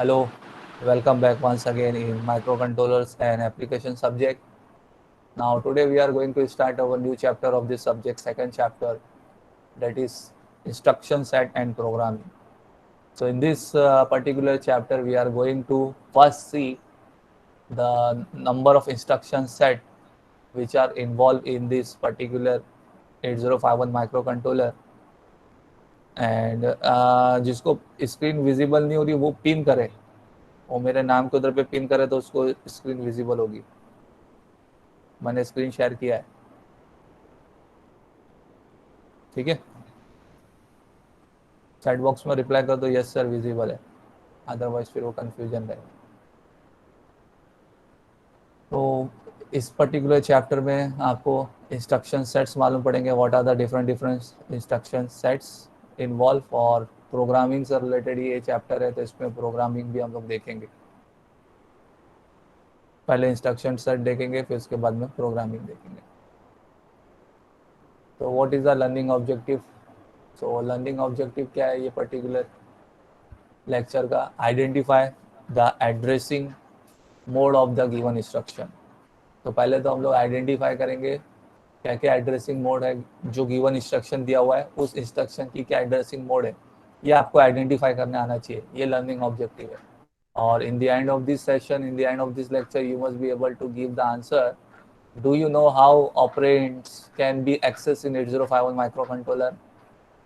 Hello, welcome back once again in microcontrollers and application subject. Now today we are going to start our new chapter of this subject, second chapter, that is instruction set and programming. So in this particular chapter we are going to first see the number of instruction set which are involved in this particular 8051 microcontroller and जिसको screen visible नहीं हो रही वो pin करे, वो मेरे नाम के उधर पे पिन करे तो उसको स्क्रीन विजिबल होगी। मैंने स्क्रीन शेयर किया है, ठीक है। चैट बॉक्स में रिप्लाई कर दो यस सर विजिबल है, अदरवाइज फिर वो कंफ्यूजन रहेगा। तो इस पर्टिकुलर चैप्टर में आपको इंस्ट्रक्शन सेट्स मालूम पड़ेंगे, what are the different different instruction sets involve, और प्रोग्रामिंग से रिलेटेड ये चैप्टर है तो इसमें प्रोग्रामिंग भी हम लोग देखेंगे। पहले इंस्ट्रक्शन सेट देखेंगे फिर उसके बाद में प्रोग्रामिंग देखेंगे। तो what is the learning objective? So learning objective क्या है ये पर्टिकुलर लेक्चर का? Identify the addressing mode of the given instruction. तो पहले तो हम लोग आइडेंटिफाई करेंगे क्या क्या एड्रेसिंग मोड है, जो गिवन इंस्ट्रक्शन दिया हुआ है उस इंस्ट्रक्शन की क्या एड्रेसिंग मोड है, ये आपको आइडेंटिफाई करने आना चाहिए। ये लर्निंग ऑब्जेक्टिव है। और in the end of this session, in the end of this lecture, you must be able to give the answer, do you know how operands can be access in 8051 microcontroller.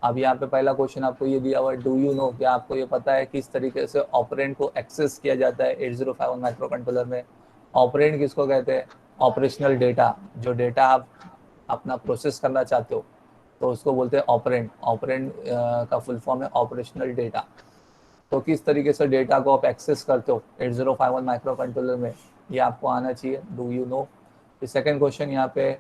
अब यहाँ पे पहला question आपको ये दिया हुआ है, do you no, क्या आपको ये पता है किस तरीके से ऑपरेंड को एक्सेस किया जाता है 8051 माइक्रोकंट्रोलर में। ऑपरेंड किसको कहते हैं? ऑपरेशनल डेटा, जो डेटा आप अपना प्रोसेस करना चाहते हो तो उसको बोलते हैं ऑपरेंड। ऑपरेंड का फुल फॉर्म है ऑपरेशनल डेटा। तो किस तरीके से डेटा को आप एक्सेस करते हो 8051 माइक्रो कंट्रोलर में, ये आपको आना चाहिए, do you no. Second question यहाँ पे,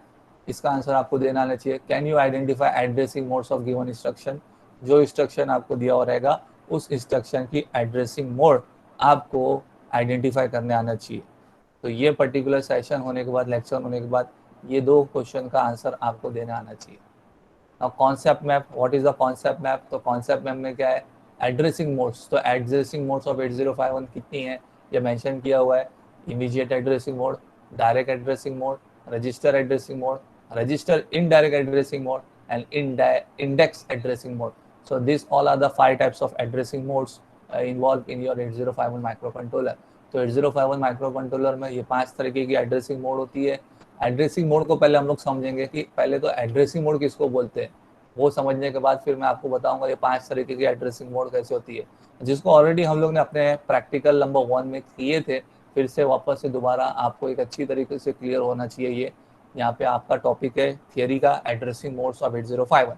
इसका आंसर आपको देना आना चाहिए, can you identify addressing modes of given instruction. जो इंस्ट्रक्शन आपको दिया हुआ रहेगा उस इंस्ट्रक्शन की एड्रेसिंग मोड आपको आइडेंटिफाई करने आना चाहिए। तो ये पर्टिकुलर सेशन होने के बाद, लेक्चर होने के बाद, ये दो क्वेश्चन का आंसर आपको देना आना चाहिए। अब concept map, what is the concept map? तो कॉन्सेप्ट मैप में क्या है? Addressing modes. तो एड्रेसिंग मोड्स ऑफ 8051 कितनी है ये मेंशन किया हुआ है। Immediate addressing mode, direct addressing mode, register addressing mode, register indirect addressing mode, and index addressing mode. So these all are the 5 types of addressing modes involved in your 8051 microcontroller. तो 8051 microcontroller में ये 5 तरीके की addressing mode होती है। Addressing mode को पहले हम लोग समझेंगे कि पहले तो एड्रेसिंग मोड किसको बोलते हैं, वो समझने के बाद फिर मैं आपको बताऊंगा ये 5 तरीके की एड्रेसिंग मोड कैसे होती है, जिसको ऑलरेडी हम लोग ने अपने प्रैक्टिकल नंबर 1 में किए थे। फिर से वापस से दोबारा आपको एक अच्छी तरीके से क्लियर होना चाहिए। ये यहाँ पे आपका टॉपिक है थियरी का, एड्रेसिंग मोड्स ऑफ 8051।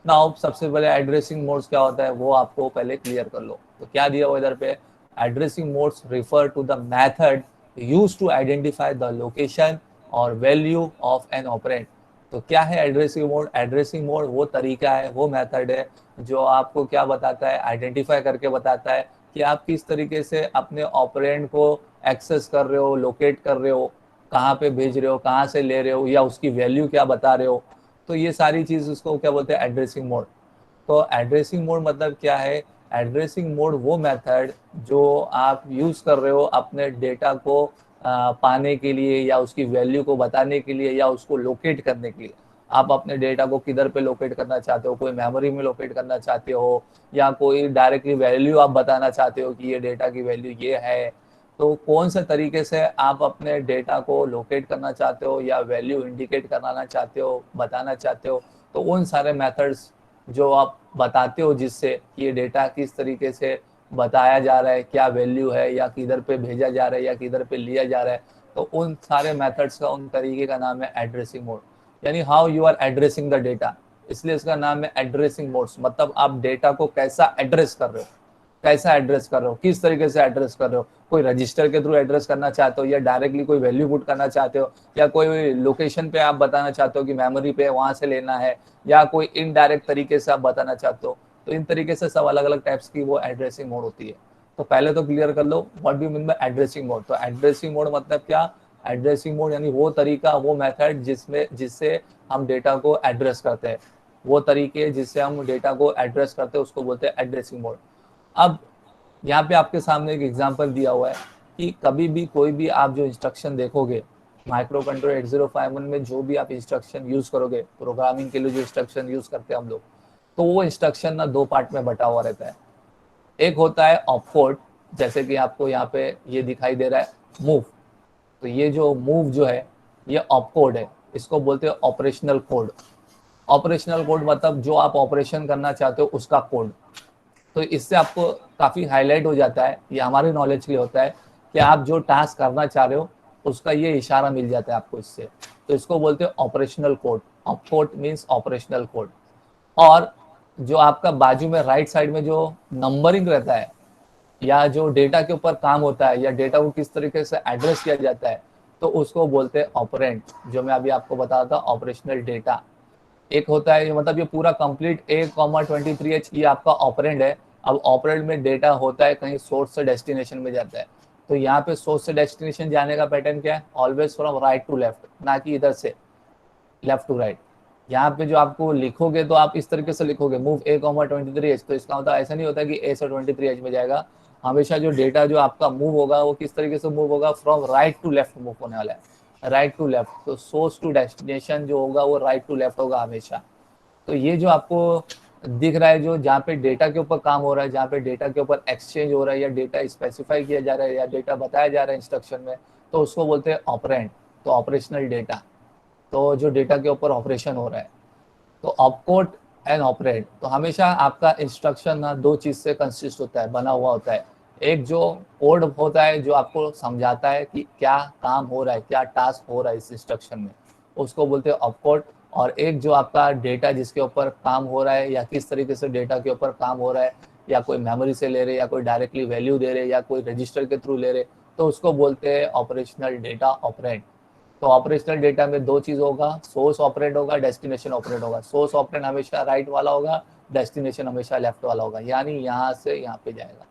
नाउ सबसे पहले एड्रेसिंग मोड्स क्या होता है वो आपको पहले क्लियर कर लो। तो क्या दिया हुआ इधर पे, addressing modes refer to the method used to identify the location और वैल्यू ऑफ एन ऑपरेंड। तो क्या है एड्रेसिंग मोड? एड्रेसिंग मोड वो तरीका है, वो मेथड है जो आपको क्या बताता है, आइडेंटिफाई करके बताता है कि आप किस तरीके से अपने ऑपरेंड को एक्सेस कर रहे हो, लोकेट कर रहे हो, कहाँ पे भेज रहे हो, कहाँ से ले रहे हो, या उसकी वैल्यू क्या बता रहे हो। तो ये सारी चीज़ उसको क्या बोलते हैं, एड्रेसिंग मोड। तो एड्रेसिंग मोड मतलब क्या है? एड्रेसिंग मोड वो मेथड जो आप यूज़ कर रहे हो अपने डेटा को पाने के लिए, या उसकी वैल्यू को बताने के लिए, या उसको लोकेट करने के लिए। आप अपने डेटा को किधर पे लोकेट करना चाहते हो, कोई मेमोरी में लोकेट करना चाहते हो, या कोई डायरेक्टली वैल्यू आप बताना चाहते हो कि ये डेटा की वैल्यू ये है। तो कौन से तरीके से आप अपने डेटा को लोकेट करना चाहते हो या वैल्यू इंडिकेट कराना चाहते हो, बताना चाहते हो, तो उन सारे मेथड्स जो आप बताते हो जिससे ये डेटा किस तरीके से बताया जा रहा है, क्या वैल्यू है, या किधर पे भेजा जा रहा है, या किधर पे लिया जा रहा है, तो उन सारे मेथड्स का, उन तरीके का नाम है एड्रेसिंग मोड, यानी how you are addressing the data. इसलिए इसका नाम है एड्रेसिंग मोड्स। मतलब आप डेटा को कैसा एड्रेस कर रहे हो, कैसा एड्रेस कर रहे हो, किस तरीके से एड्रेस कर रहे हो। कोई रजिस्टर के थ्रू एड्रेस करना चाहते हो, या डायरेक्टली कोई वैल्यू पुट करना चाहते हो, या कोई लोकेशन पे आप बताना चाहते हो कि मेमोरी पे वहां से लेना है, या कोई इनडायरेक्ट तरीके से आप बताना चाहते हो। तो इन तरीके से सब अलग अलग टाइप्स की वो एड्रेसिंग मोड होती है। तो पहले तो क्लियर कर लो what do you mean by addressing mode. तो एड्रेसिंग मोड मतलब क्या? एड्रेसिंग मोड यानी वो तरीका, वो मेथड जिससे हम डेटा को एड्रेस करते हैं, वो तरीके जिससे हम डेटा को एड्रेस करते हैं उसको बोलते हैं एड्रेसिंग मोड। अब यहाँ पे आपके सामने एक एग्जांपल दिया हुआ है कि कभी भी कोई भी आप जो इंस्ट्रक्शन देखोगे माइक्रो कंट्रोलर 8051 में, जो भी आप इंस्ट्रक्शन यूज करोगे प्रोग्रामिंग के लिए, जो इंस्ट्रक्शन यूज करते हैं हम लोग, तो वो इंस्ट्रक्शन ना दो पार्ट में बटा हुआ रहता है। एक होता है ऑपकोड, जैसे कि आपको यहाँ पे ये दिखाई दे रहा है मूव, तो ये जो मूव जो है ये ऑपकोड है, इसको बोलते हैं ऑपरेशनल कोड। ऑपरेशनल कोड मतलब जो आप ऑपरेशन करना चाहते हो उसका कोड। तो इससे आपको काफ़ी हाईलाइट हो जाता है, ये हमारे नॉलेज के लिए होता है कि आप जो टास्क करना चाह रहे हो उसका ये इशारा मिल जाता है आपको इससे। तो इसको बोलते हैं operational code. Opcode means operational code. और जो आपका बाजू में राइट साइड में जो नंबरिंग रहता है, या जो डेटा के ऊपर काम होता है, या डेटा को किस तरीके से एड्रेस किया जाता है, तो उसको बोलते हैं ऑपरेंड, जो मैं अभी आपको बता था ऑपरेशनल डेटा। एक होता है मतलब ये पूरा कंप्लीट A,23H ये आपका ऑपरेंड है। अब ऑपरेंड में डेटा होता है कहीं सोर्स से डेस्टिनेशन में जाता है, तो यहाँ पे सोर्स से डेस्टिनेशन जाने का पैटर्न क्या है, always from right to left, ना कि इधर से लेफ्ट टू राइट। यहाँ पे जो आपको लिखोगे तो आप इस तरीके से लिखोगे मूव A,23H, तो इसका मतलब ऐसा नहीं होता कि A से 23H में जाएगा। हमेशा जो डेटा जो आपका मूव होगा वो किस तरीके से मूव होगा, from right to left move होने वाला है, राइट टू लेफ्ट। तो सोर्स टू डेस्टिनेशन जो होगा वो राइट टू लेफ्ट होगा हमेशा। तो ये जो आपको दिख रहा है, जो जहाँ पे डेटा के ऊपर काम हो रहा है, जहाँ पे डेटा के ऊपर एक्सचेंज हो रहा है, या डेटा स्पेसिफाई किया जा रहा है, या डेटा बताया जा रहा है इंस्ट्रक्शन में, तो उसको बोलते हैं ऑपरेंड, तो ऑपरेशनल डेटा। तो जो डेटा के ऊपर ऑपरेशन हो रहा है, तो ऑपकोड एंड ऑपरेंड। तो हमेशा आपका इंस्ट्रक्शन ना दो चीज से कंसिस्ट होता है, बना हुआ होता है। एक जो कोड होता है जो आपको समझाता है कि क्या काम हो रहा है, क्या टास्क हो रहा है इस इंस्ट्रक्शन में, उसको बोलते हैं ऑपकोड। और एक जो आपका डेटा जिसके ऊपर काम हो रहा है, या किस तरीके से डेटा के ऊपर काम हो रहा है, या कोई मेमोरी से ले रहे, या कोई डायरेक्टली वैल्यू दे रहे, या कोई रजिस्टर के थ्रू ले रहे, तो उसको बोलते हैं ऑपरेशनल डेटा ऑपरेंड। तो ऑपरेशनल डेटा में दो चीज होगा, सोर्स ऑपरेंड होगा, डेस्टिनेशन ऑपरेंड होगा। सोर्स ऑपरेंड हमेशा राइट वाला होगा, डेस्टिनेशन हमेशा लेफ्ट वाला होगा, यानी यहाँ से यहाँ पे जाएगा।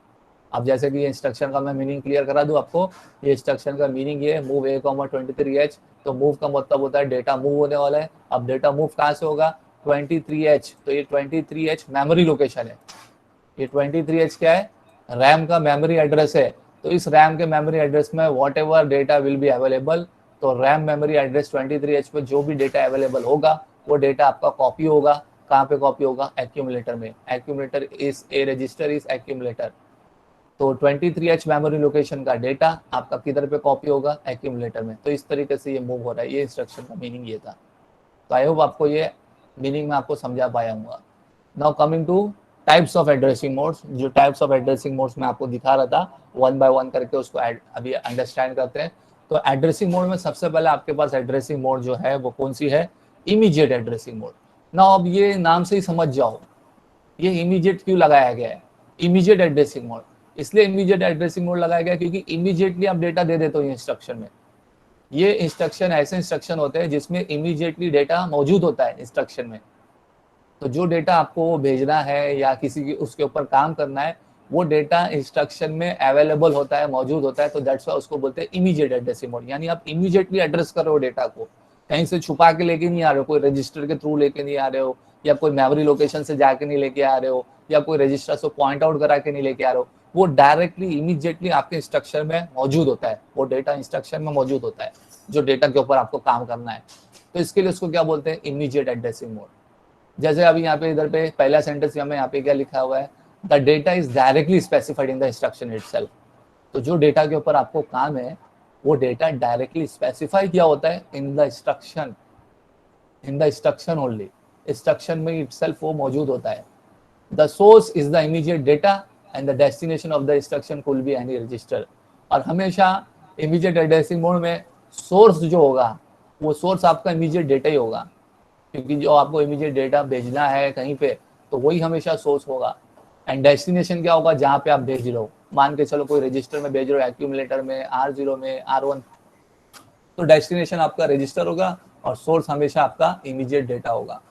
अब जैसे कि ये इंस्ट्रक्शन का मैं मीनिंग क्लियर करा दूं आपको, ये इंस्ट्रक्शन का मीनिंग ये मूव A,23H, तो मूव का मतलब होता है डेटा मूव होने वाला है। अब डेटा मूव कहाँ से होगा, 23H, तो ये 23H मेमोरी लोकेशन है। ये 23H क्या है, रैम का मेमोरी एड्रेस है। तो इस रैम के मेमोरी एड्रेस में what ever data will be available, तो रैम मेमोरी एड्रेस 23H पे जो भी डेटा अवेलेबल होगा वो डेटा आपका कॉपी होगा। कहाँ पे कॉपी होगा, एक्यूमुलेटर में। Accumulator is a register is accumulator. तो 23H मेमोरी लोकेशन का डेटा आपका किधर पे कॉपी होगा, एक्यूमुलेटर में। तो इस तरीके से ये मूव हो रहा है, ये इंस्ट्रक्शन का मीनिंग ये था। तो आई होप आपको ये मीनिंग में आपको समझा पाया हूँ। Now coming two types of addressing modes. जो टाइप्स ऑफ एड्रेसिंग मोड्स मैं आपको दिखा रहा था, वन बाय वन करके उसको अभी अंडरस्टैंड करते हैं। तो एड्रेसिंग मोड में सबसे पहले आपके पास एड्रेसिंग मोड जो है वो कौन सी है, इमीडिएट एड्रेसिंग मोड। नाउ अब ये नाम से ही समझ जाओ ये इमीडिएट क्यों लगाया गया है। इमीडिएट एड्रेसिंग मोड इसलिए इमीडिएट एड्रेसिंग मोड लगाया गया क्योंकि इमीडिएटली आप डेटा दे देते हो इंस्ट्रक्शन में। ये इंस्ट्रक्शन ऐसे इंस्ट्रक्शन होते हैं जिसमें इमीडिएटली डेटा मौजूद होता है इंस्ट्रक्शन में। तो जो डेटा आपको भेजना है या किसी की उसके ऊपर काम करना है, वो डेटा इंस्ट्रक्शन में अवेलेबल होता है, मौजूद होता है। तो दैट्स वाई उसको बोलते हैं इमीडिएट एड्रेसिंग मोड, यानी आप इमीडिएटली एड्रेस कर रहे हो डेटा को, कहीं से छुपा के लेके नहीं आ रहे हो, कोई रजिस्टर के थ्रू लेके नहीं आ रहे हो, या कोई मेमोरी लोकेशन से जाके नहीं लेके आ रहे हो, या कोई रजिस्टर से पॉइंट आउट करा के नहीं लेके आ रहे हो। वो डायरेक्टली इमीडिएटली आपके इंस्ट्रक्शन में मौजूद होता है, वो डेटा इंस्ट्रक्शन में मौजूद होता है जो डेटा के ऊपर आपको काम करना है। तो इसके लिए उसको क्या बोलते हैं, इमीडिएट एड्रेसिंग मोड। जैसे अभी यहाँ पे इधर पे पहला सेंटेंस हमें यहाँ पे क्या लिखा हुआ है, the data is directly specified in the instruction itself. तो जो डेटा के ऊपर आपको काम है वो डेटा डायरेक्टली स्पेसिफाई किया होता है इन the instruction, in the instruction only. Instruction में इटसेल्फ वो मौजूद होता है। The source is the immediate data and the destination of the instruction कुल बी एनी रजिस्टर। और हमेशा इमीडिएट एड्रेसिंग मोड में सोर्स जो होगा वो सोर्स आपका इमीडिएट डेटा ही होगा, क्योंकि जो आपको इमीडिएट डेटा भेजना है कहीं पे तो वही हमेशा सोर्स होगा। एंड डेस्टिनेशन क्या होगा, जहाँ पे आप भेज रहे हो। मान के चलो कोई रजिस्टर में भेज रहे हो, एक्यूमुलेटर में, R0 में, R1, तो डेस्टिनेशन आपका रजिस्टर होगा और सोर्स हमेशा आपका इमीडिएट डेटा होगा।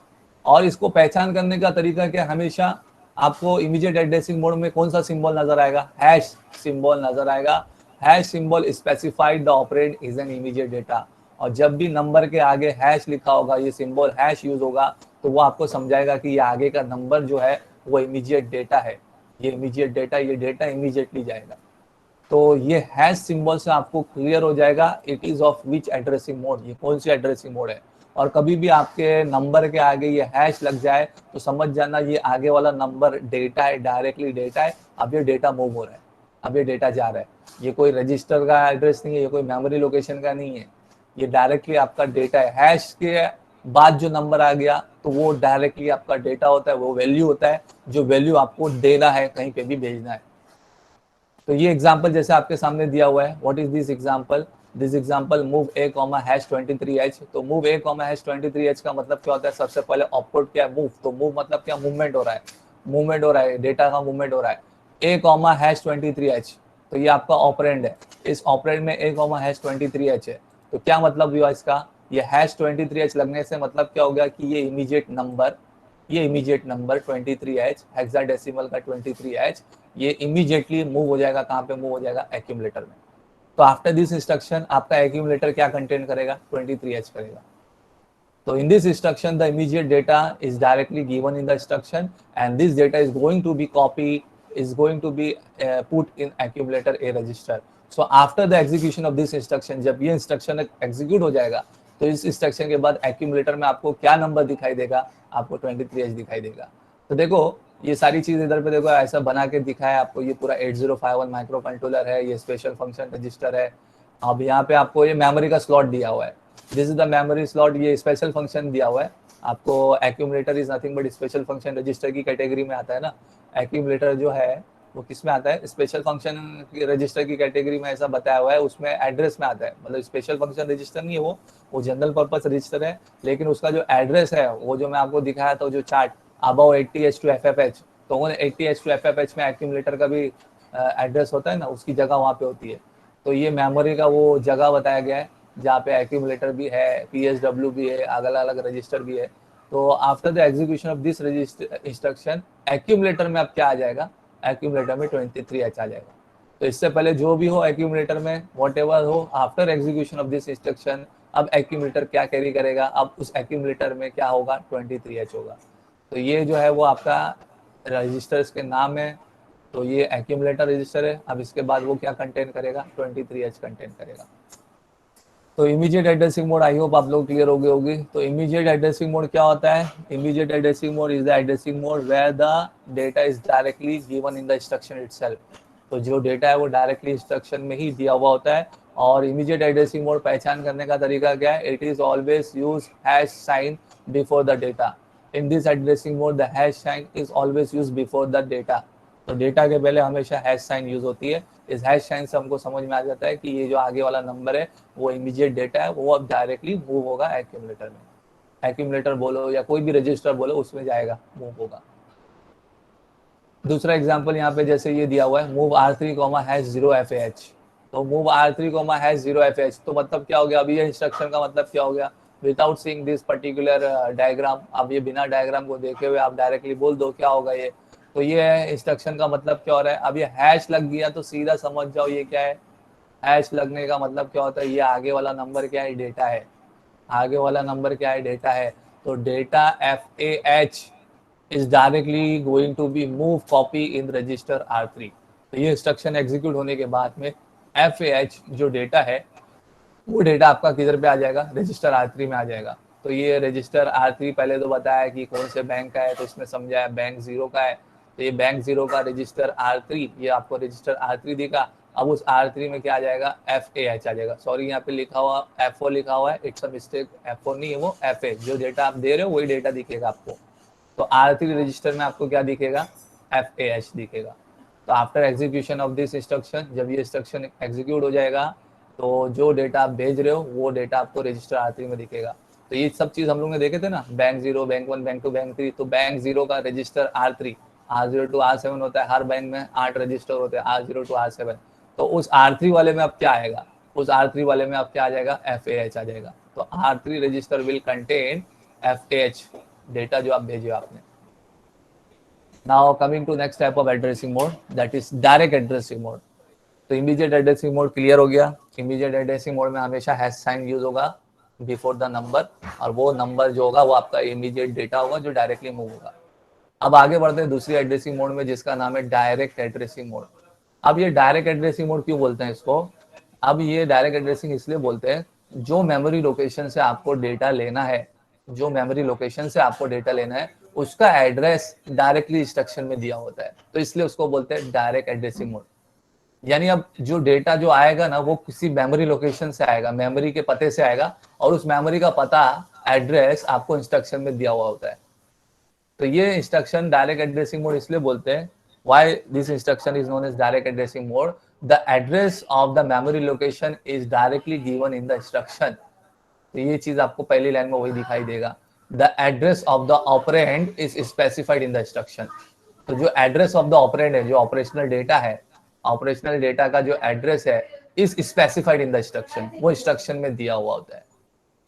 और इसको पहचान करने का तरीका क्या, हमेशा आपको इमीडिएट एड्रेसिंग मोड में कौन सा सिंबल नजर आएगा, हैश सिंबल नजर आएगा। Hash symbol specified the operand is an immediate data. और जब भी नंबर के आगे हैश लिखा होगा, ये सिंबल हैश यूज होगा, तो वो आपको समझाएगा कि ये आगे का नंबर जो है वो इमीडिएट डेटा है। ये इमीडिएट डेटा, ये डेटा इमीडिएटली जाएगा। तो ये हैश सिंबल से आपको क्लियर हो जाएगा it is of which addressing mode, ये कौन सी एड्रेसिंग मोड है। और कभी भी आपके नंबर के आगे ये हैश लग जाए तो समझ जाना ये आगे वाला नंबर डेटा है, डायरेक्टली डेटा है। अब ये डेटा मूव हो रहा है, अब ये डेटा जा रहा है, ये कोई रजिस्टर का एड्रेस नहीं है, ये कोई मेमोरी लोकेशन का नहीं है, ये डायरेक्टली आपका डेटा है। हैश के बाद जो नंबर आ गया तो वो डायरेक्टली आपका डेटा होता है, वो वैल्यू होता है, जो वैल्यू आपको देना है, कहीं पे भी भेजना है। तो ये एग्जांपल जैसे आपके सामने दिया हुआ है, what is this example, this example move a comma hash 23h। तो move a comma hash 23h का मतलब क्या होता है, सबसे पहले ऑपकोड क्या है, मूव। तो मूव मतलब क्या, मूवमेंट हो रहा है, मूवमेंट हो रहा है, डेटा का मूवमेंट हो रहा है। a कॉमा हैश 23h, तो ये आपका ऑपरेंड है, इस ऑपरेंड में a कॉमा हैश 23h है। तो क्या मतलब हुआ इसका, ये हैश 23h लगने से मतलब क्या हो गया कि ये इमीडिएट नंबर, ये इमीडिएट नंबर 23h हेक्साडेसिमल का 23h, ये इमीडिएटली मूव हो जाएगा, कहाँ पे मूव हो जाएगा, एक्यूमुलेटर में। तो आफ्टर दिस इंस्ट्रक्शन आपका एक्यूमुलेटर क्या कंटेन करेगा, 23h करेगा। So in this instruction, the immediate data is directly given in the instruction, and this data is going to be copied, is going to be put in accumulator A register. So after the execution of this instruction, जब ये instruction execute हो जाएगा, तो इस instruction के बाद accumulator में आपको क्या number दिखाई देगा, आपको 23H दिखाई देगा। तो देखो ये सारी चीज इधर पे देखो ऐसा बना के दिखाया आपको, ये पूरा 8051 माइक्रो कंट्रोलर है, ये स्पेशल फंक्शन रजिस्टर है। अब यहाँ पे आपको ये मेमोरी का स्लॉट दिया हुआ है, this is the memory slot, ये स्पेशल फंक्शन दिया हुआ है आपको। Accumulator is nothing but special function register की कैटेगरी में आता है ना। एक्यूमुलेटर जो है वो किस में आता है, स्पेशल फंक्शन रजिस्टर की कैटेगरी में ऐसा बताया हुआ है, उसमें एड्रेस में आता है। मतलब स्पेशल फंक्शन रजिस्टर नहीं है वो जनरल पर्पस रजिस्टर है, लेकिन उसका जो एड्रेस है वो जो मैं आपको दिखाया था, जो chart above 80H to FFH, तो 80H to FFH में एक्यूमुलेटर का भी एड्रेस होता है ना, उसकी जगह वहाँ पे होती है। तो ये मेमोरी का वो जगह बताया गया है जहाँ पे एक्यूमुलेटर भी है, PSW भी है, अलग अलग रजिस्टर भी है। तो after the execution of this register instruction, accumulator में अब क्या आ जाएगा, एक्यूमुलेटर में 23H आ जाएगा। तो इससे पहले जो भी हो एक्यूमुलेटर में, वॉट एवर हो, after execution of this instruction अब एक्यूमुलेटर क्या कैरी करेगा, अब उस एक्यूमुलेटर में क्या होगा, 23H होगा। तो ये जो है वो आपका रजिस्टर्स के नाम है। तो ये एक्यूमुलेटर रजिस्टर है। अब इसके बाद वो क्या कंटेन करेगा, 23H कंटेन करेगा। तो इमीडिएट एड्रेसिंग मोड, आई होप आप लोग क्लियर हो गए होगी। तो इमीडिएट एड्रेसिंग मोड क्या होता है, immediate addressing mode is the addressing mode where the data is directly given in the instruction itself. तो जो डेटा है वो डायरेक्टली इंस्ट्रक्शन में ही दिया हुआ होता है। और इमीडिएट एड्रेसिंग मोड पहचान करने का तरीका क्या है, it is always use hash sign before the data. In this addressing mode the hash sign is always use before the data. तो डेटा के पहले हमेशा हैश साइन यूज होती है। इस हैश साइन से हमको समझ में आ जाता है कि ये जो आगे वाला नंबर है वो इमीडिएट डेटा है, वो अब डायरेक्टली मूव होगा एक्यूमुलेटर में। एक्यूमुलेटर बोलो या कोई भी रजिस्टर बोलो, उसमें जाएगा, मूव होगा। दूसरा एग्जांपल यहाँ पे जैसे ये दिया हुआ है, मूव R3 हैश 0FAH। तो मूव R3 हैश 0FAH, तो मतलब क्या हो गया, अभी ये इंस्ट्रक्शन का मतलब क्या हो गया, without seeing this particular diagram, अब ये बिना डायग्राम को देखे हुए आप डायरेक्टली बोल दो क्या होगा ये। तो ये इंस्ट्रक्शन का मतलब क्या हो रहा है, अब ये हैश लग गया तो सीधा समझ जाओ ये क्या है। हैश लगने का मतलब क्या होता है, ये आगे वाला नंबर क्या है, डेटा है। आगे वाला नंबर क्या है, डेटा है। तो data FAH is directly going to be move copy in register R3। तो ये इंस्ट्रक्शन एग्जीक्यूट होने के बाद में FAH जो डेटा है वो डेटा आपका किधर पे आ जाएगा, रजिस्टर R3 में आ जाएगा। तो ये रजिस्टर R3 पहले तो बताया कि कौन से बैंक का है, तो इसमें समझाया बैंक 0 का है। तो ये बैंक 0 का रजिस्टर R3, ये आपको रजिस्टर R3 दिखा। अब उस R3 में क्या आ जाएगा, FAH आ जाएगा। सॉरी यहाँ पे लिखा हुआ FO लिखा हुआ है, इट्स अ मिस्टेक, FO नहीं है वो FA। जो डेटा आप दे रहे हो वही डेटा दिखेगा आपको। तो R3 रजिस्टर में आपको क्या दिखेगा, FAH दिखेगा। तो after execution of this instruction, जब ये इंस्ट्रक्शन एग्जीक्यूट हो जाएगा तो जो डेटा आप भेज रहे हो वो डेटा आपको रजिस्टर R3 में दिखेगा। तो ये सब चीज हम लोग ने देखे थे ना, बैंक 0, बैंक 1, बैंक 2, बैंक 3। तो बैंक 0 का register R3, R0 to R7 होता है, हर बैंक में 8 रजिस्टर होते हैं, R0 to R7। तो उस R3 वाले में अब क्या आएगा, उस R3 वाले में अब क्या आ जाएगा, FAH आ जाएगा। तो R3 register will contain FAH data जो आप भेजे आपने। Now coming to next type of addressing mode, that is direct addressing mode. तो इमीडिएट एड्रेसिंग मोड क्लियर हो गया। इमीडिएट एड्रेसिंग मोड में हमेशा हैश साइन यूज होगा बिफोर द नंबर, और वो नंबर जो होगा वो आपका इमीडिएट डेटा होगा जो डायरेक्टली मूव होगा। अब आगे बढ़ते हैं दूसरी एड्रेसिंग मोड में, जिसका नाम है डायरेक्ट एड्रेसिंग मोड। अब ये डायरेक्ट एड्रेसिंग मोड क्यों बोलते हैं इसको? अब ये डायरेक्ट एड्रेसिंग इसलिए बोलते हैं, जो मेमोरी लोकेशन से आपको डेटा लेना है, जो मेमोरी लोकेशन से आपको डेटा लेना है, उसका एड्रेस डायरेक्टली इंस्ट्रक्शन में दिया होता है, तो इसलिए उसको बोलते हैं डायरेक्ट एड्रेसिंग मोड। यानी अब जो डेटा जो आएगा ना, वो किसी मेमोरी लोकेशन से आएगा, मेमोरी के पते से आएगा, और उस मेमोरी का पता, एड्रेस आपको इंस्ट्रक्शन में दिया हुआ होता है। तो ये इंस्ट्रक्शन डायरेक्ट एड्रेसिंग मोड इसलिए बोलते हैं, why this instruction is known as direct addressing mode, the address of the memory location is directly given in the instruction. तो ये चीज आपको पहली लाइन में वही दिखाई देगा, the address of the operand is specified in the instruction. तो जो एड्रेस ऑफ द ऑपरेंड है, जो ऑपरेशनल डेटा है, ऑपरेशनल डेटा का जो एड्रेस है, is specified in the instruction, वो इंस्ट्रक्शन में दिया हुआ होता है।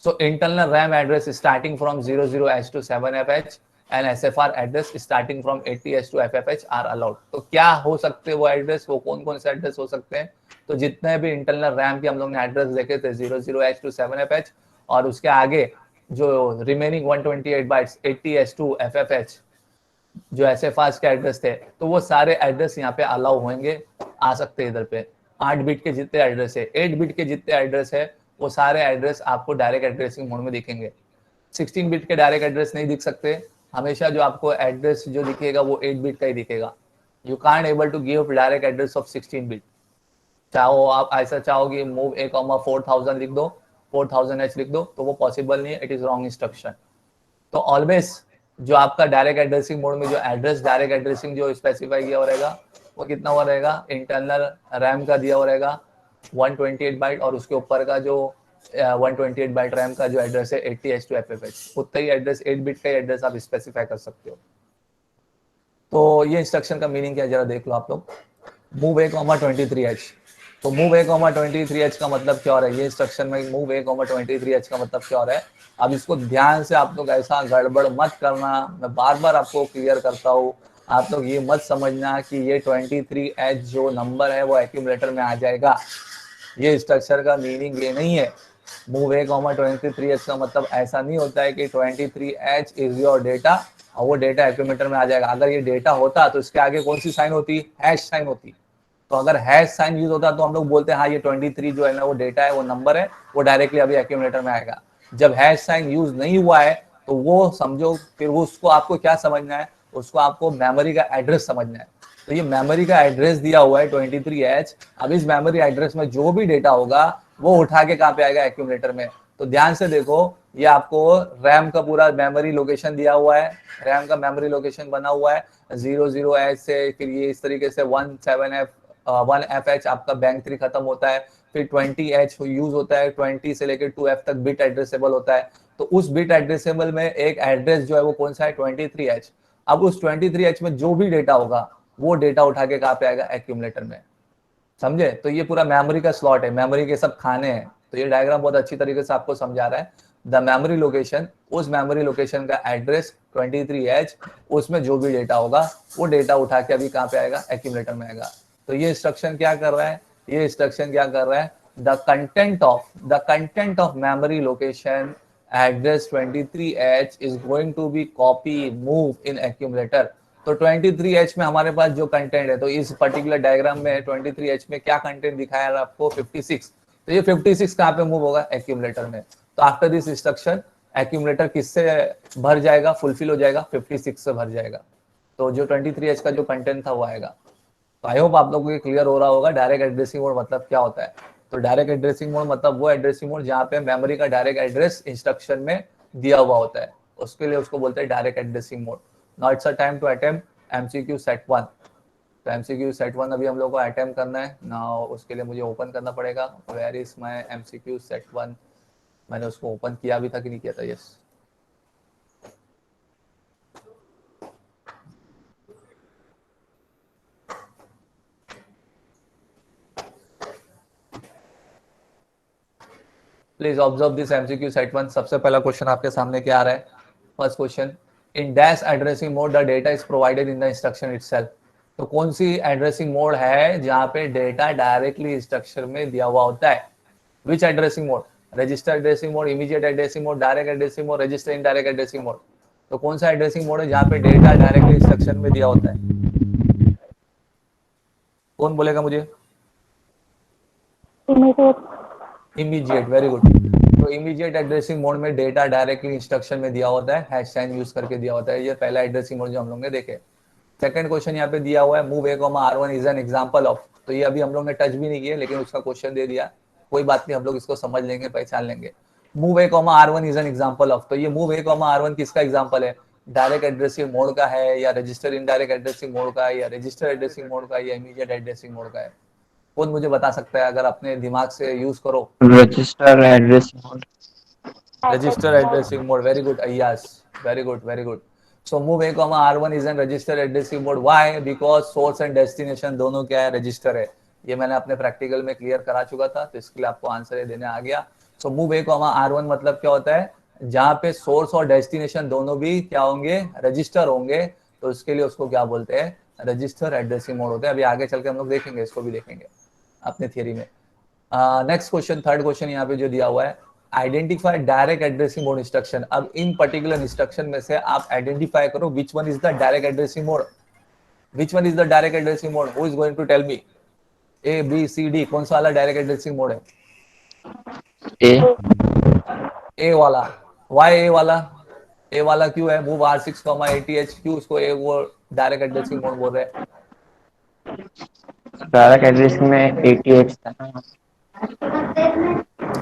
So internal RAM address starting from 00H to 7FH and SFR address starting from 80H to FFH are allowed। तो क्या हो सकते हैं वो एड्रेस, वो कौन कौन से एड्रेस हो सकते हैं? तो जितने भी इंटरनल रैम के हम लोग ने एड्रेस देखे थे 00H to 7FH, और उसके आगे जो remaining 128 bytes 80H to FFH जो SFR के एड्रेस थे, तो वो सारे एड्रेस यहाँ पे अलाउ होंगे, आ सकते हैं इधर पे। 8 बिट के जितने एड्रेस है, 8 बिट के जितने एड्रेस है, वो सारे एड्रेस आपको डायरेक्ट एड्रेसिंग मोड में दिखेंगे। 16 बिट के डायरेक्ट एड्रेस नहीं दिख सकते, हमेशा जो आपको एड्रेस जो दिखेगा वो 8 बिट का ही दिखेगा। You can't able to give direct address of 16 bit. चाहो आप ऐसा चाहोगे मूव ए कॉमा 4000 लिख दो, 4000H लिख दो, तो वो पॉसिबल नहीं है, इट इज रॉन्ग इंस्ट्रक्शन। तो ऑलवेज जो आपका डायरेक्ट एड्रेसिंग मोड में जो एड्रेस डायरेक्ट एड्रेसिंग जो स्पेसिफाई किया हुआ रहेगा, वो कितना हुआ रहेगा, इंटरनल रैम का दिया हुआ रहेगा 128 बाइट, और उसके ऊपर का जो 128 बाइट रैम का जो एड्रेस है 80H to FFH, उतना ही एड्रेस 8 बिट का एड्रेस आप स्पेसिफाई कर सकते हो। तो ये इंस्ट्रक्शन का मीनिंग क्या है जरा देख लो आप लोग। मूव ए कॉमा 23H, तो मूव ए कॉमा 23H का मतलब क्या हो रहा है, ये इंस्ट्रक्शन में मूव ए कॉमा 23H का मतलब क्या हो रहा है। अब इसको ध्यान से आप लोग ऐसा गड़बड़ मत करना, मैं बार बार आपको क्लियर करता हूँ, आप लोग ये मत समझना कि ये 23H जो नंबर है वो एक्यूमुलेटर में आ जाएगा। ये स्ट्रक्चर का मीनिंग ये नहीं है। मूव ए कॉमा 23H का मतलब ऐसा नहीं होता है कि 23H इज योर डेटा और वो डेटा एक्यूमुलेटर में आ जाएगा। अगर ये डेटा होता तो इसके आगे कौन सी साइन होती, हैश साइन होती। तो अगर हैश साइन यूज होता तो हम लोग बोलते हैं हाँ ये 23 जो है ना वो डेटा है, वो नंबर है, वो डायरेक्टली अभी एक्यूमुलेटर में आएगा। जब हैश साइन यूज नहीं हुआ है तो वो समझो, फिर वो उसको आपको क्या समझना है, उसको आपको मेमोरी का एड्रेस समझना है। तो ये मेमोरी का एड्रेस दिया हुआ है 23H। अब इस मेमोरी एड्रेस में जो भी डेटा होगा वो उठा के कहाँ पे आएगा, एक्यूमुलेटर में। तो ध्यान से देखो, ये आपको रैम का पूरा मेमोरी लोकेशन दिया हुआ है, रैम का मेमोरी लोकेशन बना हुआ है 00H से, फिर ये इस तरीके से 1FH आपका बैंक 3 खत्म होता है, फिर 20H यूज होता है, 20 से लेकर 2F तक बिट एड्रेसेबल होता है। तो उस बिट एड्रेसेबल में एक एड्रेस जो है वो कौन सा है, 23H। अब उस 23H में जो भी डेटा होगा वो डेटा उठा के कहाँ पे आएगा, एक्यूमुलेटर में। समझे? तो ये पूरा मेमोरी का स्लॉट है, मेमोरी के सब खाने हैं। तो ये डायग्राम बहुत अच्छी तरीके से आपको समझा रहा है। द मेमोरी लोकेशन, उस मेमोरी लोकेशन का एड्रेस 23H, उसमें जो भी डेटा होगा वो डेटा उठा के अभी कहाँ पे आएगा, एक्यूमुलेटर में आएगा। तो ये इंस्ट्रक्शन क्या कर रहा है, ये इंस्ट्रक्शन क्या कर रहा है, the content of memory location address 23H is going to be copy move in accumulator. तो 23H में हमारे पास जो कंटेंट है, तो इस पर्टिकुलर डायग्राम में 23H में क्या कंटेंट दिखाया है आपको, 56। तो ये 56 कहाँ पे मूव होगा, एक्यूमुलेटर में। तो आफ्टर दिस इंस्ट्रक्शन एक्यूमुलेटर किससे भर जाएगा, फुलफिल हो जाएगा, 56 से भर जाएगा। तो जो 23H का जो कंटेंट था वो आएगा। तो आई होप आप लोगों को क्लियर हो रहा होगा डायरेक्ट एड्रेसिंग मोड मतलब क्या होता है। तो डायरेक्ट एड्रेसिंग मोड मतलब वो एड्रेसिंग मोड जहाँ पे मेमोरी का डायरेक्ट एड्रेस इंस्ट्रक्शन में दिया हुआ होता है, उसके लिए उसको बोलते हैं direct addressing mode. Now it's a time to attempt MCQ set 1। तो MCQ सेट 1 अभी हम लोग को अटेम्प्ट करना है। नाउ उसके लिए मुझे ओपन करना पड़ेगा, where is my MCQ set 1। मैंने उसको ओपन किया भी था कि नहीं किया था, yes. Please observe this MCQ set 1। सबसे पहला क्वेश्चन आपके सामने क्या आ रहा है, first question, in dash addressing mode the data is provided in the instruction itself. तो कौन सी एड्रेसिंग मोड है जहाँ पे डेटा डायरेक्टली इंस्ट्रक्शन में दिया हुआ होता है, which addressing mode, register addressing mode, immediate addressing mode, direct addressing mode, register indirect addressing mode. तो कौन सा एड्रेसिंग मोड है जहाँ पे डेटा डायरेक्टली इंस्ट्रक्शन में दिया होता है? कौन बोलेगा मुझे? Immediate, very good. तो इमीडिएट एड्रेसिंग मोड में डेटा डायरेक्टली इंस्ट्रक्शन में दिया होता है, हैश साइन यूज करके दिया होता है। ये पहला एड्रेसिंग मोड जो हम लोग ने देखे। सेकंड क्वेश्चन यहाँ पे दिया हुआ है, move A comma R1 is an example of. तो ये अभी हम लोग ने टच भी नहीं किया, लेकिन उसका क्वेश्चन दे दिया, कोई बात नहीं, हम लोग इसको समझ लेंगे, पहचान लेंगे। Move A comma R1 is an example of, तो ये मूव ए कॉमा R1 किसका एग्जांपल है? डायरेक्ट एड्रेसिंग मोड का है, या रजिस्टर इनडायरेक्ट एड्रेसिंग मोड का है, या रजिस्टर एड्रेसिंग मोड का है, या इमीडिएट एड्रेसिंग मोड का है? कौन मुझे बता सकता है? अगर अपने दिमाग से यूज करो। Register address mode. Register addressing mode, very good Ayas, very good, very good. So move a comma R1 is in register addressing mode. Why? Because source and destination दोनों क्या है? रजिस्टर है। ये मैंने अपने प्रैक्टिकल में clear करा चुका था, तो इसके लिए आपको आंसर देने आ गया। सो मूव ए कॉमा R1 मतलब क्या होता है? जहाँ पे सोर्स और डेस्टिनेशन दोनों भी क्या होंगे? रजिस्टर होंगे, तो इसके लिए उसको क्या बोलते हैं? रजिस्टर एड्रेसिंग मोड होता है। अभी आगे चल के हम लोग देखेंगे, इसको भी देखेंगे अपने थियरी में। नेक्स्ट क्वेश्चन, थर्ड क्वेश्चन यहाँ पे जो दिया हुआ है, identify direct addressing mode instruction. अब इन पर्टिकुलर इंस्ट्रक्शन में से आप आइडेंटिफाई करो which one is the direct addressing mode. Which one is the direct addressing mode? Who is going to tell me? A B C D, कौन सा वाला direct addressing mode है? ए वाला। वाई ए वाला? ए वाला क्यों है? मूव R6 ATH, क्यों उसको ए वो डायरेक्ट एड्रेसिंग मोड बोल रहे हैं? डायरेक्ट एड्रेस में ATH था।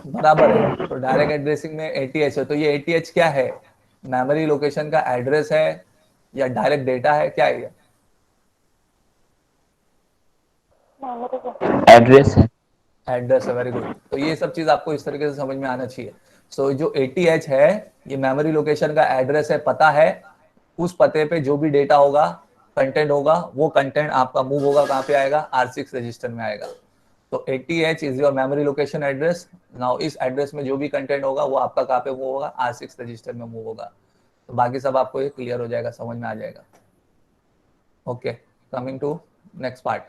बराबर है। तो डायरेक्ट एड्रेसिंग में ATH है, तो ये ATH क्या है? मेमोरी लोकेशन का एड्रेस है या डायरेक्ट डेटा है? क्या है ये? एड्रेस है। एड्रेस है, वेरी गुड। तो ये सब चीज आपको इस तरीके से समझ में आना चाहिए। सो जो ATH है, ये मेमोरी लोकेशन का एड्रेस है, पता है। उस पते पे जो भी डेटा होगा, कंटेंट होगा, वो कंटेंट आपका मूव होगा, कहाँ पे आएगा? R6 रजिस्टर में आएगा। तो ATH is your memory location address. Now इस एड्रेस में जो भी कंटेंट होगा वो आपका कहाँ पे मूव होगा? R6 रजिस्टर में मूव होगा। तो बाकी सब आपको ये क्लियर हो जाएगा, समझ में आ जाएगा। Okay, coming to next part.